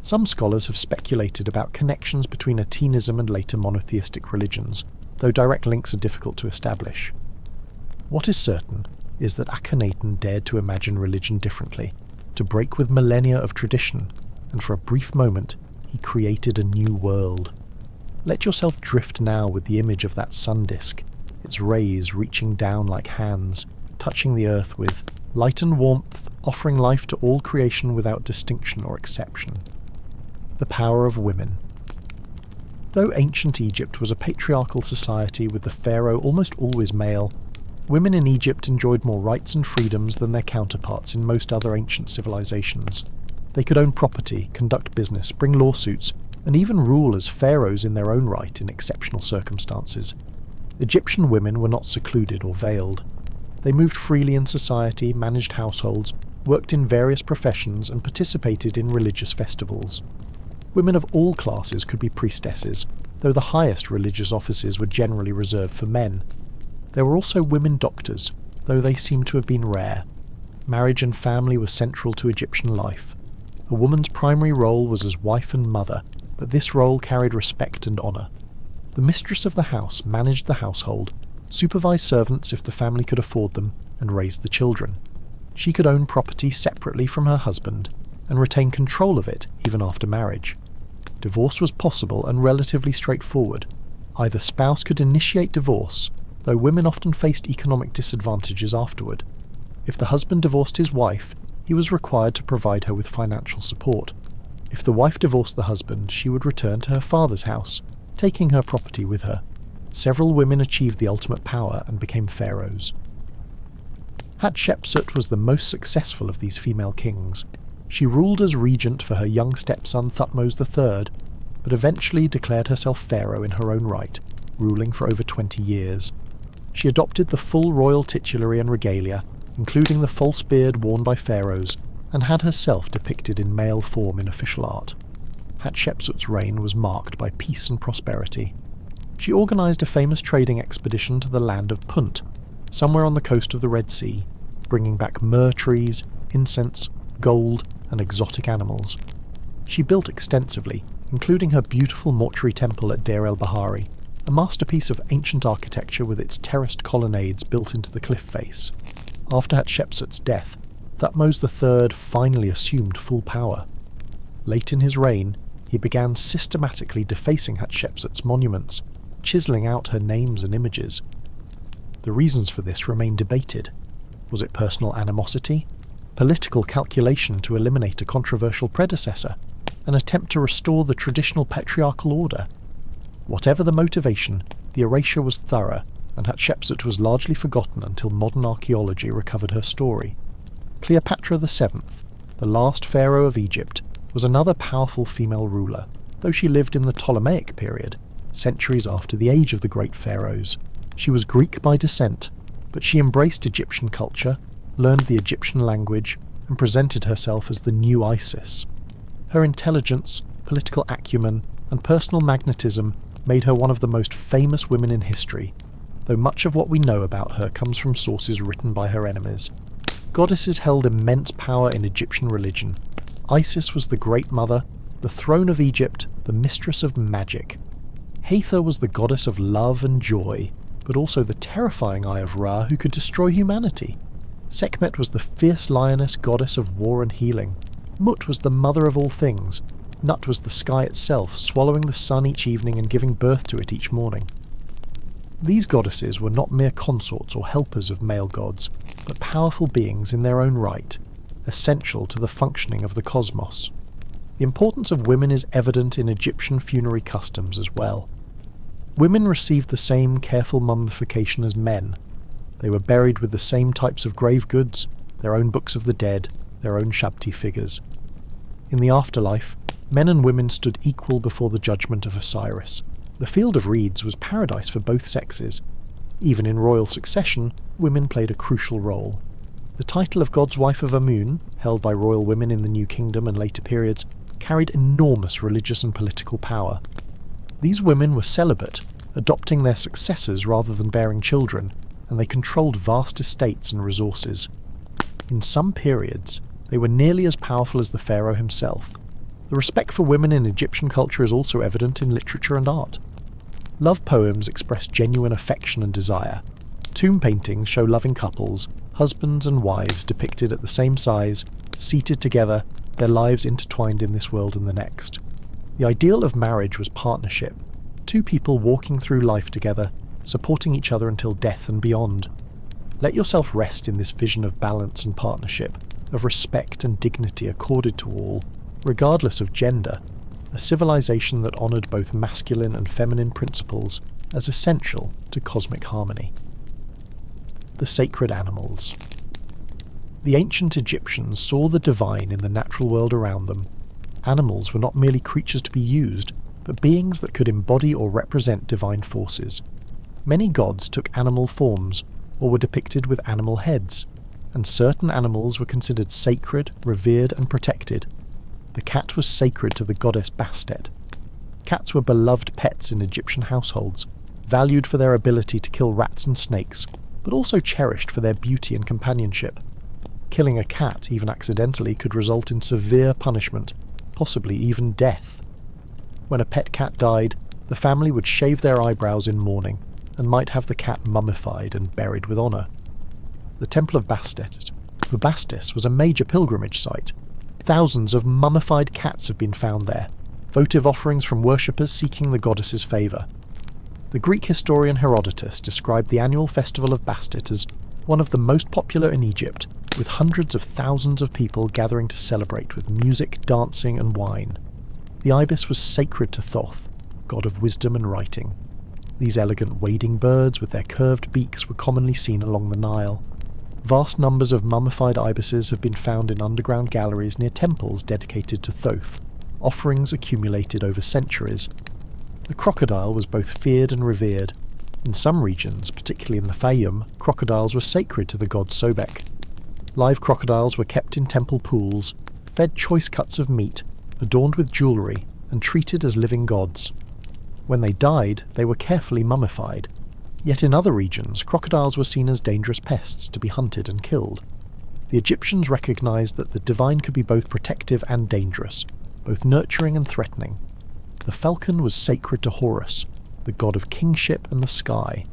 Some scholars have speculated about connections between Atenism and later monotheistic religions, though direct links are difficult to establish. What is certain is that Akhenaten dared to imagine religion differently, to break with millennia of tradition, and for a brief moment he created a new world. Let yourself drift now with the image of that sun disk, its rays reaching down like hands, touching the earth with light and warmth, offering life to all creation without distinction or exception. The power of women. Though ancient Egypt was a patriarchal society with the pharaoh almost always male, women in Egypt enjoyed more rights and freedoms than their counterparts in most other ancient civilizations. They could own property, conduct business, bring lawsuits, and even rule as pharaohs in their own right in exceptional circumstances. Egyptian women were not secluded or veiled. They moved freely in society, managed households, worked in various professions, and participated in religious festivals. Women of all classes could be priestesses, though the highest religious offices were generally reserved for men. There were also women doctors, though they seem to have been rare. Marriage and family were central to Egyptian life. A woman's primary role was as wife and mother, but this role carried respect and honour. The mistress of the house managed the household, supervised servants if the family could afford them, and raised the children. She could own property separately from her husband, and retain control of it even after marriage. Divorce was possible and relatively straightforward. Either spouse could initiate divorce, though women often faced economic disadvantages afterward. If the husband divorced his wife, he was required to provide her with financial support. If the wife divorced the husband, she would return to her father's house, taking her property with her. Several women achieved the ultimate power and became pharaohs. Hatshepsut was the most successful of these female kings. She ruled as regent for her young stepson Thutmose III, but eventually declared herself pharaoh in her own right, ruling for over 20 years. She adopted the full royal titulary and regalia, including the false beard worn by pharaohs, and had herself depicted in male form in official art. Hatshepsut's reign was marked by peace and prosperity. She organised a famous trading expedition to the land of Punt, somewhere on the coast of the Red Sea, bringing back myrrh trees, incense, gold, and exotic animals. She built extensively, including her beautiful mortuary temple at Deir el-Bahari, a masterpiece of ancient architecture with its terraced colonnades built into the cliff face. After Hatshepsut's death, Thutmose III finally assumed full power. Late in his reign, he began systematically defacing Hatshepsut's monuments, chiselling out her names and images. The reasons for this remain debated. Was it personal animosity? Political calculation to eliminate a controversial predecessor? An attempt to restore the traditional patriarchal order? Whatever the motivation, the erasure was thorough, and Hatshepsut was largely forgotten until modern archaeology recovered her story. Cleopatra VII, the last pharaoh of Egypt, was another powerful female ruler, though she lived in the Ptolemaic period, centuries after the age of the great pharaohs. She was Greek by descent, but she embraced Egyptian culture, learned the Egyptian language, and presented herself as the new Isis. Her intelligence, political acumen, and personal magnetism made her one of the most famous women in history, though much of what we know about her comes from sources written by her enemies. Goddesses held immense power in Egyptian religion. Isis was the Great Mother, the throne of Egypt, the mistress of magic. Hathor was the goddess of love and joy, but also the terrifying Eye of Ra who could destroy humanity. Sekhmet was the fierce lioness goddess of war and healing. Mut was the mother of all things. Nut was the sky itself, swallowing the sun each evening and giving birth to it each morning. These goddesses were not mere consorts or helpers of male gods, but powerful beings in their own right, essential to the functioning of the cosmos. The importance of women is evident in Egyptian funerary customs as well. Women received the same careful mummification as men. They were buried with the same types of grave goods, their own books of the dead, their own Shabti figures. In the afterlife, men and women stood equal before the judgment of Osiris. The field of reeds was paradise for both sexes. Even in royal succession, women played a crucial role. The title of God's Wife of Amun, held by royal women in the New Kingdom and later periods, carried enormous religious and political power. These women were celibate, adopting their successors rather than bearing children, and they controlled vast estates and resources. In some periods, they were nearly as powerful as the pharaoh himself. The respect for women in Egyptian culture is also evident in literature and art. Love poems express genuine affection and desire. Tomb paintings show loving couples, husbands and wives depicted at the same size, seated together, their lives intertwined in this world and the next. The ideal of marriage was partnership, two people walking through life together, supporting each other until death and beyond. Let yourself rest in this vision of balance and partnership, of respect and dignity accorded to all, regardless of gender, a civilization that honoured both masculine and feminine principles as essential to cosmic harmony. The sacred animals. The ancient Egyptians saw the divine in the natural world around them. Animals were not merely creatures to be used, but beings that could embody or represent divine forces. Many gods took animal forms, or were depicted with animal heads, and certain animals were considered sacred, revered, and protected. The cat was sacred to the goddess Bastet. Cats were beloved pets in Egyptian households, valued for their ability to kill rats and snakes, but also cherished for their beauty and companionship. Killing a cat, even accidentally, could result in severe punishment, possibly even death. When a pet cat died, the family would shave their eyebrows in mourning, and might have the cat mummified and buried with honour. The Temple of Bastet, Bubastis, was a major pilgrimage site. Thousands of mummified cats have been found there, votive offerings from worshippers seeking the goddess's favour. The Greek historian Herodotus described the annual festival of Bastet as one of the most popular in Egypt, with hundreds of thousands of people gathering to celebrate with music, dancing and wine. The ibis was sacred to Thoth, god of wisdom and writing. These elegant wading birds with their curved beaks were commonly seen along the Nile. Vast numbers of mummified ibises have been found in underground galleries near temples dedicated to Thoth, offerings accumulated over centuries. The crocodile was both feared and revered. In some regions, particularly in the Fayum, crocodiles were sacred to the god Sobek. Live crocodiles were kept in temple pools, fed choice cuts of meat, adorned with jewellery, and treated as living gods. When they died, they were carefully mummified. Yet in other regions, crocodiles were seen as dangerous pests to be hunted and killed. the Egyptians recognized that the divine could be both protective and dangerous, both nurturing and threatening. The falcon was sacred to Horus, the god of kingship and the sky.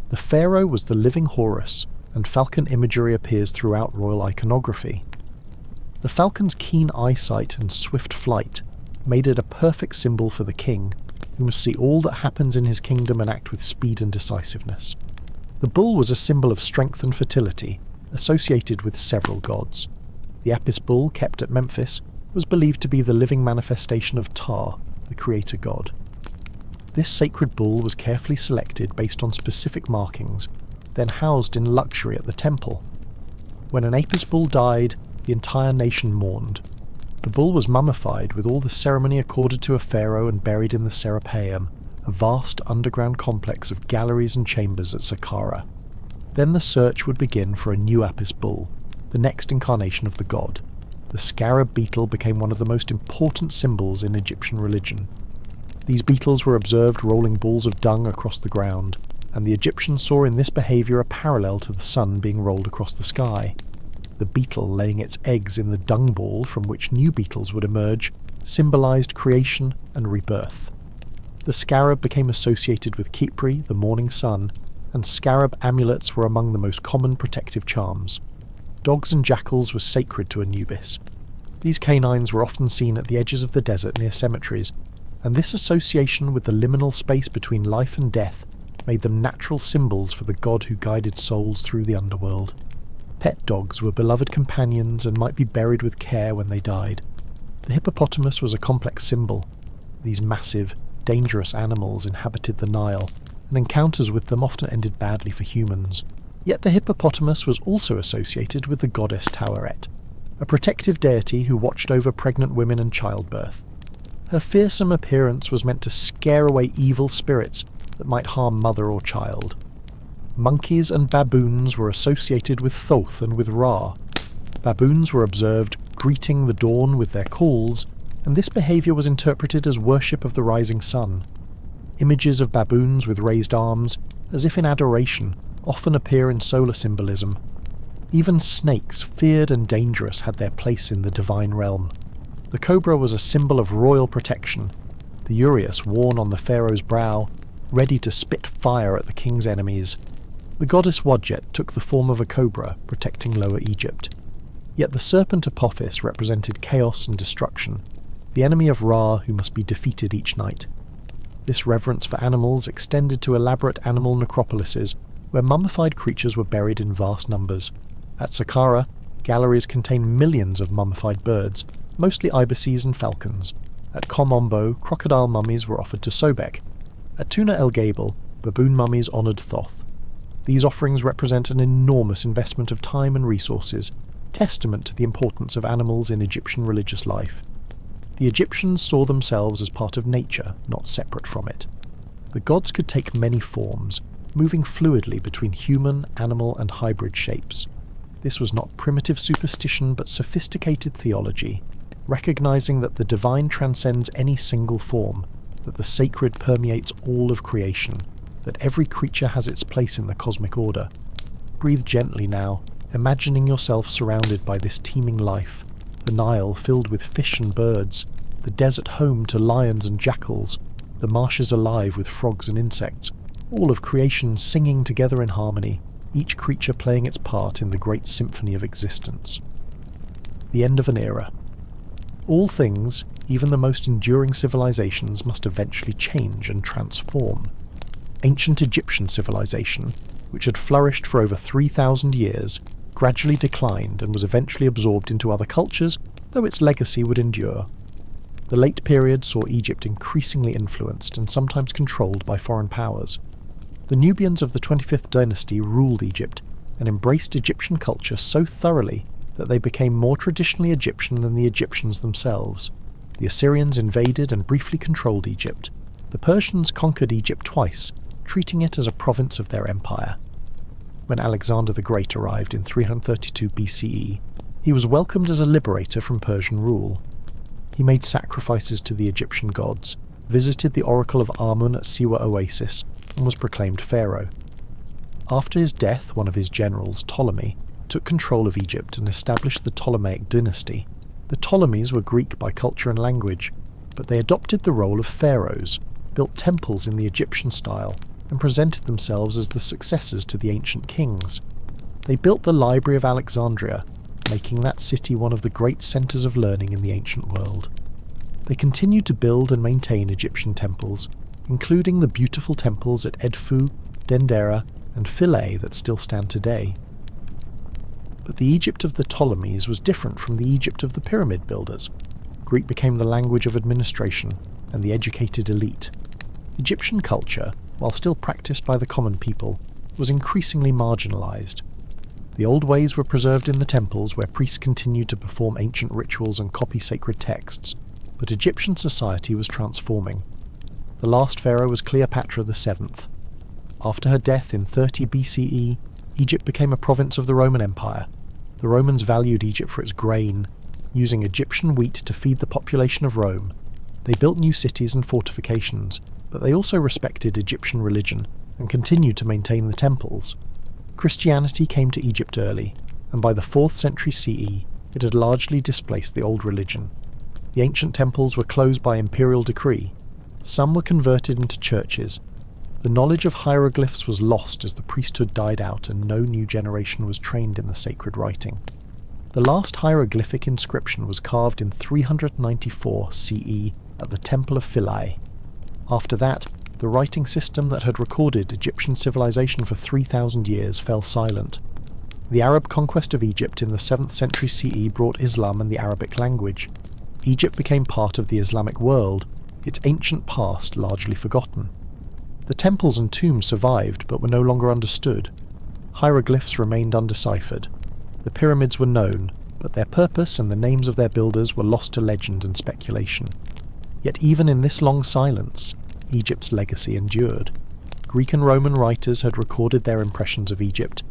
The pharaoh was the living Horus, and falcon imagery appears throughout royal iconography. The falcon's keen eyesight and swift flight made it a perfect symbol for the king, who must see all that happens in his kingdom and act with speed and decisiveness. The bull was a symbol of strength and fertility, associated with several gods. The Apis bull, kept at Memphis, was believed to be the living manifestation of Ptah, the creator god. This sacred bull was carefully selected based on specific markings, then housed in luxury at the temple. When an Apis bull died, the entire nation mourned. The bull was mummified with all the ceremony accorded to a pharaoh and buried in the Serapeum, a vast underground complex of galleries and chambers at Saqqara. Then the search would begin for a new Apis bull, the next incarnation of the god. The scarab beetle became one of the most important symbols in Egyptian religion. These beetles were observed rolling balls of dung across the ground, and the Egyptians saw in this behaviour a parallel to the sun being rolled across the sky. The beetle laying its eggs in the dung ball from which new beetles would emerge symbolised creation and rebirth. The scarab became associated with Khepri, the morning sun, and scarab amulets were among the most common protective charms. Dogs and jackals were sacred to Anubis. These canines were often seen at the edges of the desert near cemeteries, and this association with the liminal space between life and death made them natural symbols for the god who guided souls through the underworld. Pet dogs were beloved companions and might be buried with care when they died. The hippopotamus was a complex symbol. These massive, dangerous animals inhabited the Nile, and encounters with them often ended badly for humans. Yet the hippopotamus was also associated with the goddess Taweret, a protective deity who watched over pregnant women and childbirth. Her fearsome appearance was meant to scare away evil spirits that might harm mother or child. Monkeys and baboons were associated with Thoth and with Ra. Baboons were observed greeting the dawn with their calls, and this behaviour was interpreted as worship of the rising sun. Images of baboons with raised arms, as if in adoration, often appear in solar symbolism. Even snakes, feared and dangerous, had their place in the divine realm. The cobra was a symbol of royal protection, the uraeus worn on the pharaoh's brow, ready to spit fire at the king's enemies. The goddess Wadjet took the form of a cobra, protecting Lower Egypt. Yet the serpent Apophis represented chaos and destruction, the enemy of Ra who must be defeated each night. This reverence for animals extended to elaborate animal necropolises, where mummified creatures were buried in vast numbers. At Saqqara, galleries contained millions of mummified birds, mostly ibises and falcons. At Kom Ombo, crocodile mummies were offered to Sobek. At Tuna El Gabel, baboon mummies honoured Thoth. These offerings represent an enormous investment of time and resources, testament to the importance of animals in Egyptian religious life. The Egyptians saw themselves as part of nature, not separate from it. The gods could take many forms, moving fluidly between human, animal and hybrid shapes. This was not primitive superstition but sophisticated theology, recognizing that the divine transcends any single form, that the sacred permeates all of creation, that every creature has its place in the cosmic order. Breathe gently now, imagining yourself surrounded by this teeming life, the Nile filled with fish and birds, the desert home to lions and jackals, the marshes alive with frogs and insects, all of creation singing together in harmony, each creature playing its part in the great symphony of existence. The end of an era. All things, even the most enduring civilizations, must eventually change and transform. Ancient Egyptian civilization, which had flourished for over 3,000 years, gradually declined and was eventually absorbed into other cultures, though its legacy would endure. The late period saw Egypt increasingly influenced and sometimes controlled by foreign powers. The Nubians of the 25th dynasty ruled Egypt and embraced Egyptian culture so thoroughly that they became more traditionally Egyptian than the Egyptians themselves. The Assyrians invaded and briefly controlled Egypt. The Persians conquered Egypt twice, treating it as a province of their empire. When Alexander the Great arrived in 332 BCE, he was welcomed as a liberator from Persian rule. He made sacrifices to the Egyptian gods, visited the oracle of Amun at Siwa Oasis, and was proclaimed pharaoh. After his death, one of his generals, Ptolemy, took control of Egypt and established the Ptolemaic dynasty. The Ptolemies were Greek by culture and language, but they adopted the role of pharaohs, built temples in the Egyptian style, and presented themselves as the successors to the ancient kings. They built the Library of Alexandria, making that city one of the great centres of learning in the ancient world. They continued to build and maintain Egyptian temples, including the beautiful temples at Edfu, Dendera, and Philae that still stand today. But the Egypt of the Ptolemies was different from the Egypt of the pyramid builders. Greek became the language of administration and the educated elite. Egyptian culture, while still practiced by the common people, was increasingly marginalised. The old ways were preserved in the temples where priests continued to perform ancient rituals and copy sacred texts, but Egyptian society was transforming. The last pharaoh was Cleopatra VII. After her death in 30 BCE, Egypt became a province of the Roman Empire. The Romans valued Egypt for its grain, using Egyptian wheat to feed the population of Rome. They built new cities and fortifications, but they also respected Egyptian religion and continued to maintain the temples. Christianity came to Egypt early, and by the 4th century CE, it had largely displaced the old religion. The ancient temples were closed by imperial decree. Some were converted into churches. The knowledge of hieroglyphs was lost as the priesthood died out and no new generation was trained in the sacred writing. The last hieroglyphic inscription was carved in 394 CE at the Temple of Philae. After that, the writing system that had recorded Egyptian civilization for 3,000 years fell silent. The Arab conquest of Egypt in the 7th century CE brought Islam and the Arabic language. Egypt became part of the Islamic world, its ancient past largely forgotten. The temples and tombs survived but were no longer understood. Hieroglyphs remained undeciphered. The pyramids were known, but their purpose and the names of their builders were lost to legend and speculation. Yet even in this long silence, Egypt's legacy endured. Greek and Roman writers had recorded their impressions of Egypt,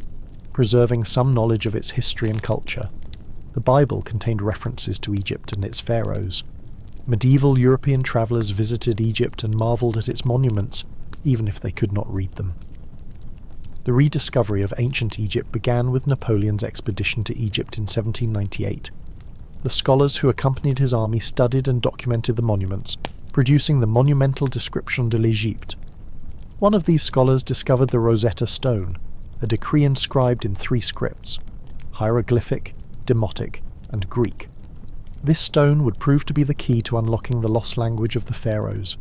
preserving some knowledge of its history and culture. The Bible contained references to Egypt and its pharaohs. Medieval European travellers visited Egypt and marvelled at its monuments, even if they could not read them. The rediscovery of ancient Egypt began with Napoleon's expedition to Egypt in 1798. The scholars who accompanied his army studied and documented the monuments, producing the Monumental Description de l'Égypte. One of these scholars discovered the Rosetta Stone, a decree inscribed in 3 scripts: hieroglyphic, Demotic, and Greek. This stone would prove to be the key to unlocking the lost language of the pharaohs.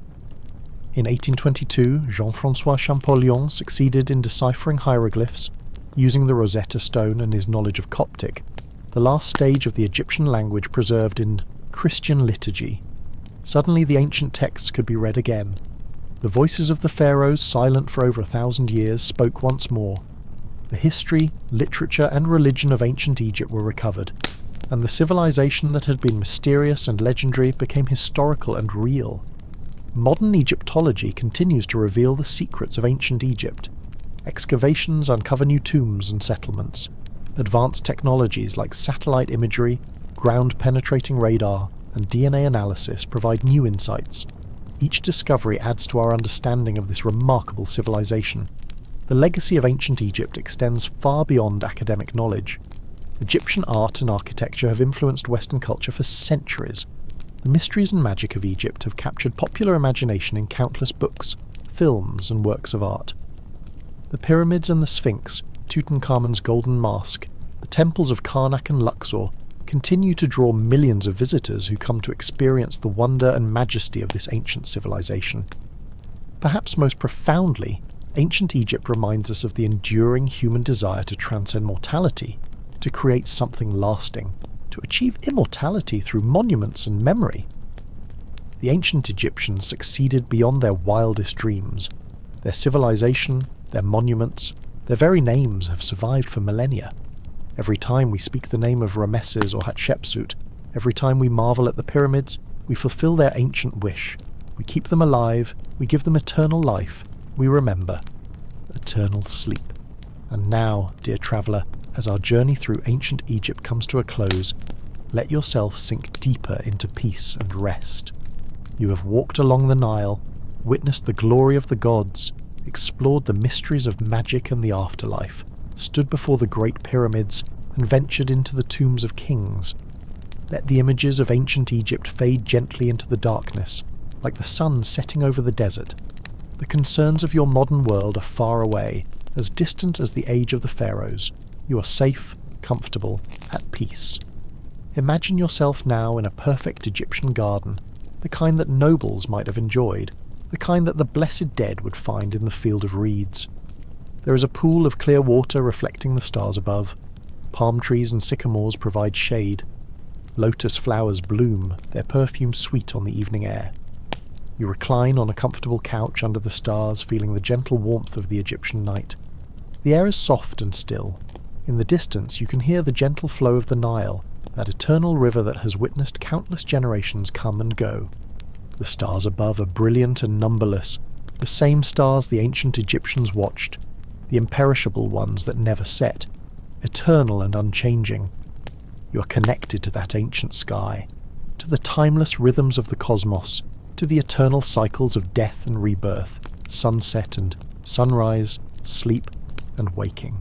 In 1822, Jean-François Champollion succeeded in deciphering hieroglyphs, using the Rosetta Stone and his knowledge of Coptic, the last stage of the Egyptian language preserved in Christian liturgy. Suddenly the ancient texts could be read again. The voices of the pharaohs, silent for over 1,000 years, spoke once more. The history, literature and religion of ancient Egypt were recovered, and the civilization that had been mysterious and legendary became historical and real. Modern Egyptology continues to reveal the secrets of ancient Egypt. Excavations uncover new tombs and settlements. Advanced technologies like satellite imagery, ground-penetrating radar, and DNA analysis provide new insights. Each discovery adds to our understanding of this remarkable civilization. The legacy of ancient Egypt extends far beyond academic knowledge. Egyptian art and architecture have influenced Western culture for centuries. The mysteries and magic of Egypt have captured popular imagination in countless books, films, and works of art. The pyramids and the Sphinx, Tutankhamun's golden mask, the temples of Karnak and Luxor continue to draw millions of visitors who come to experience the wonder and majesty of this ancient civilization. Perhaps most profoundly, ancient Egypt reminds us of the enduring human desire to transcend mortality, to create something lasting, to achieve immortality through monuments and memory. The ancient Egyptians succeeded beyond their wildest dreams. Their civilization, their monuments, their very names have survived for millennia. Every time we speak the name of Ramesses or Hatshepsut, every time we marvel at the pyramids, we fulfill their ancient wish. We keep them alive, we give them eternal life, we remember. Eternal sleep. And now, dear traveller, as our journey through ancient Egypt comes to a close, let yourself sink deeper into peace and rest. You have walked along the Nile, witnessed the glory of the gods, explored the mysteries of magic and the afterlife, stood before the great pyramids, and ventured into the tombs of kings. Let the images of ancient Egypt fade gently into the darkness, like the sun setting over the desert. The concerns of your modern world are far away, as distant as the age of the pharaohs. You are safe, comfortable, at peace. Imagine yourself now in a perfect Egyptian garden, the kind that nobles might have enjoyed, the kind that the blessed dead would find in the field of reeds. There is a pool of clear water reflecting the stars above. Palm trees and sycamores provide shade. Lotus flowers bloom, their perfume sweet on the evening air. You recline on a comfortable couch under the stars, feeling the gentle warmth of the Egyptian night. The air is soft and still. In the distance you can hear the gentle flow of the Nile, that eternal river that has witnessed countless generations come and go. The stars above are brilliant and numberless, the same stars the ancient Egyptians watched, the imperishable ones that never set, eternal and unchanging. You are connected to that ancient sky, to the timeless rhythms of the cosmos, to the eternal cycles of death and rebirth, sunset and sunrise, sleep and waking.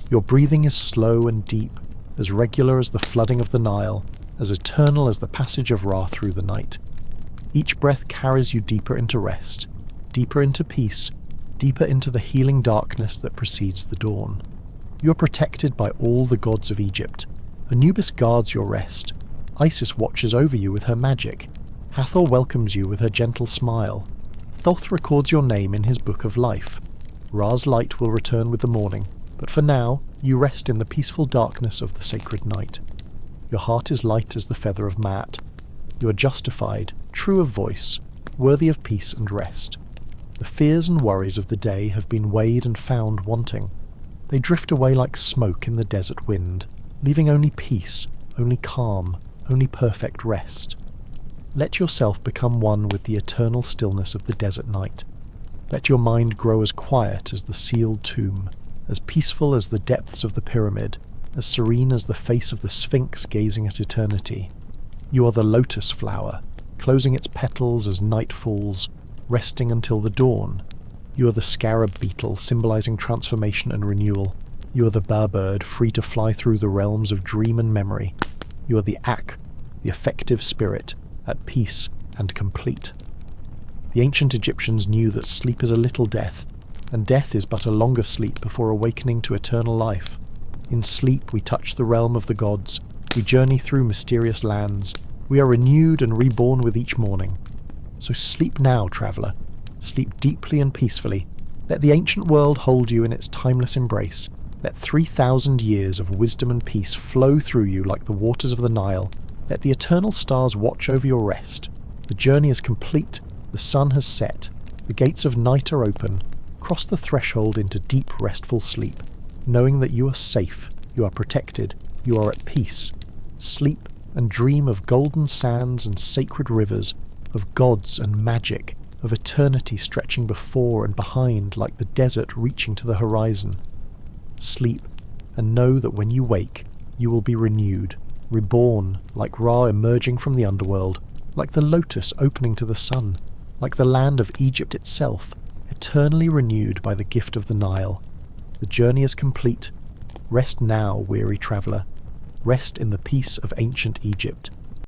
Your breathing is slow and deep, as regular as the flooding of the Nile, as eternal as the passage of Ra through the night. Each breath carries you deeper into rest, deeper into peace, deeper into the healing darkness that precedes the dawn. You are protected by all the gods of Egypt. Anubis guards your rest. Isis watches over you with her magic. Hathor welcomes you with her gentle smile. Thoth records your name in his book of life. Ra's light will return with the morning, but for now, you rest in the peaceful darkness of the sacred night. Your heart is light as the feather of Maat. You are justified, true of voice, worthy of peace and rest. The fears and worries of the day have been weighed and found wanting. They drift away like smoke in the desert wind, leaving only peace, only calm, only perfect rest. Let yourself become one with the eternal stillness of the desert night. Let your mind grow as quiet as the sealed tomb, as peaceful as the depths of the pyramid, as serene as the face of the Sphinx gazing at eternity. You are the lotus flower, closing its petals as night falls, resting until the dawn. You are the scarab beetle, symbolizing transformation and renewal. You are the bird, free to fly through the realms of dream and memory. You are the Ak, the effective spirit, at peace and complete. The ancient Egyptians knew that sleep is a little death, and death is but a longer sleep before awakening to eternal life. In sleep we touch the realm of the gods, we journey through mysterious lands, we are renewed and reborn with each morning. So sleep now, traveller. Sleep deeply and peacefully. Let the ancient world hold you in its timeless embrace. Let 3,000 years of wisdom and peace flow through you like the waters of the Nile. Let the eternal stars watch over your rest. The journey is complete. The sun has set. The gates of night are open. Cross the threshold into deep, restful sleep, knowing that you are safe, you are protected, you are at peace. Sleep and dream of golden sands and sacred rivers, of gods and magic, of eternity stretching before and behind like the desert reaching to the horizon. Sleep, and know that when you wake, you will be renewed, reborn, like Ra emerging from the underworld, like the lotus opening to the sun, like the land of Egypt itself, eternally renewed by the gift of the Nile. The journey is complete. Rest now, weary traveller. Rest in the peace of ancient Egypt.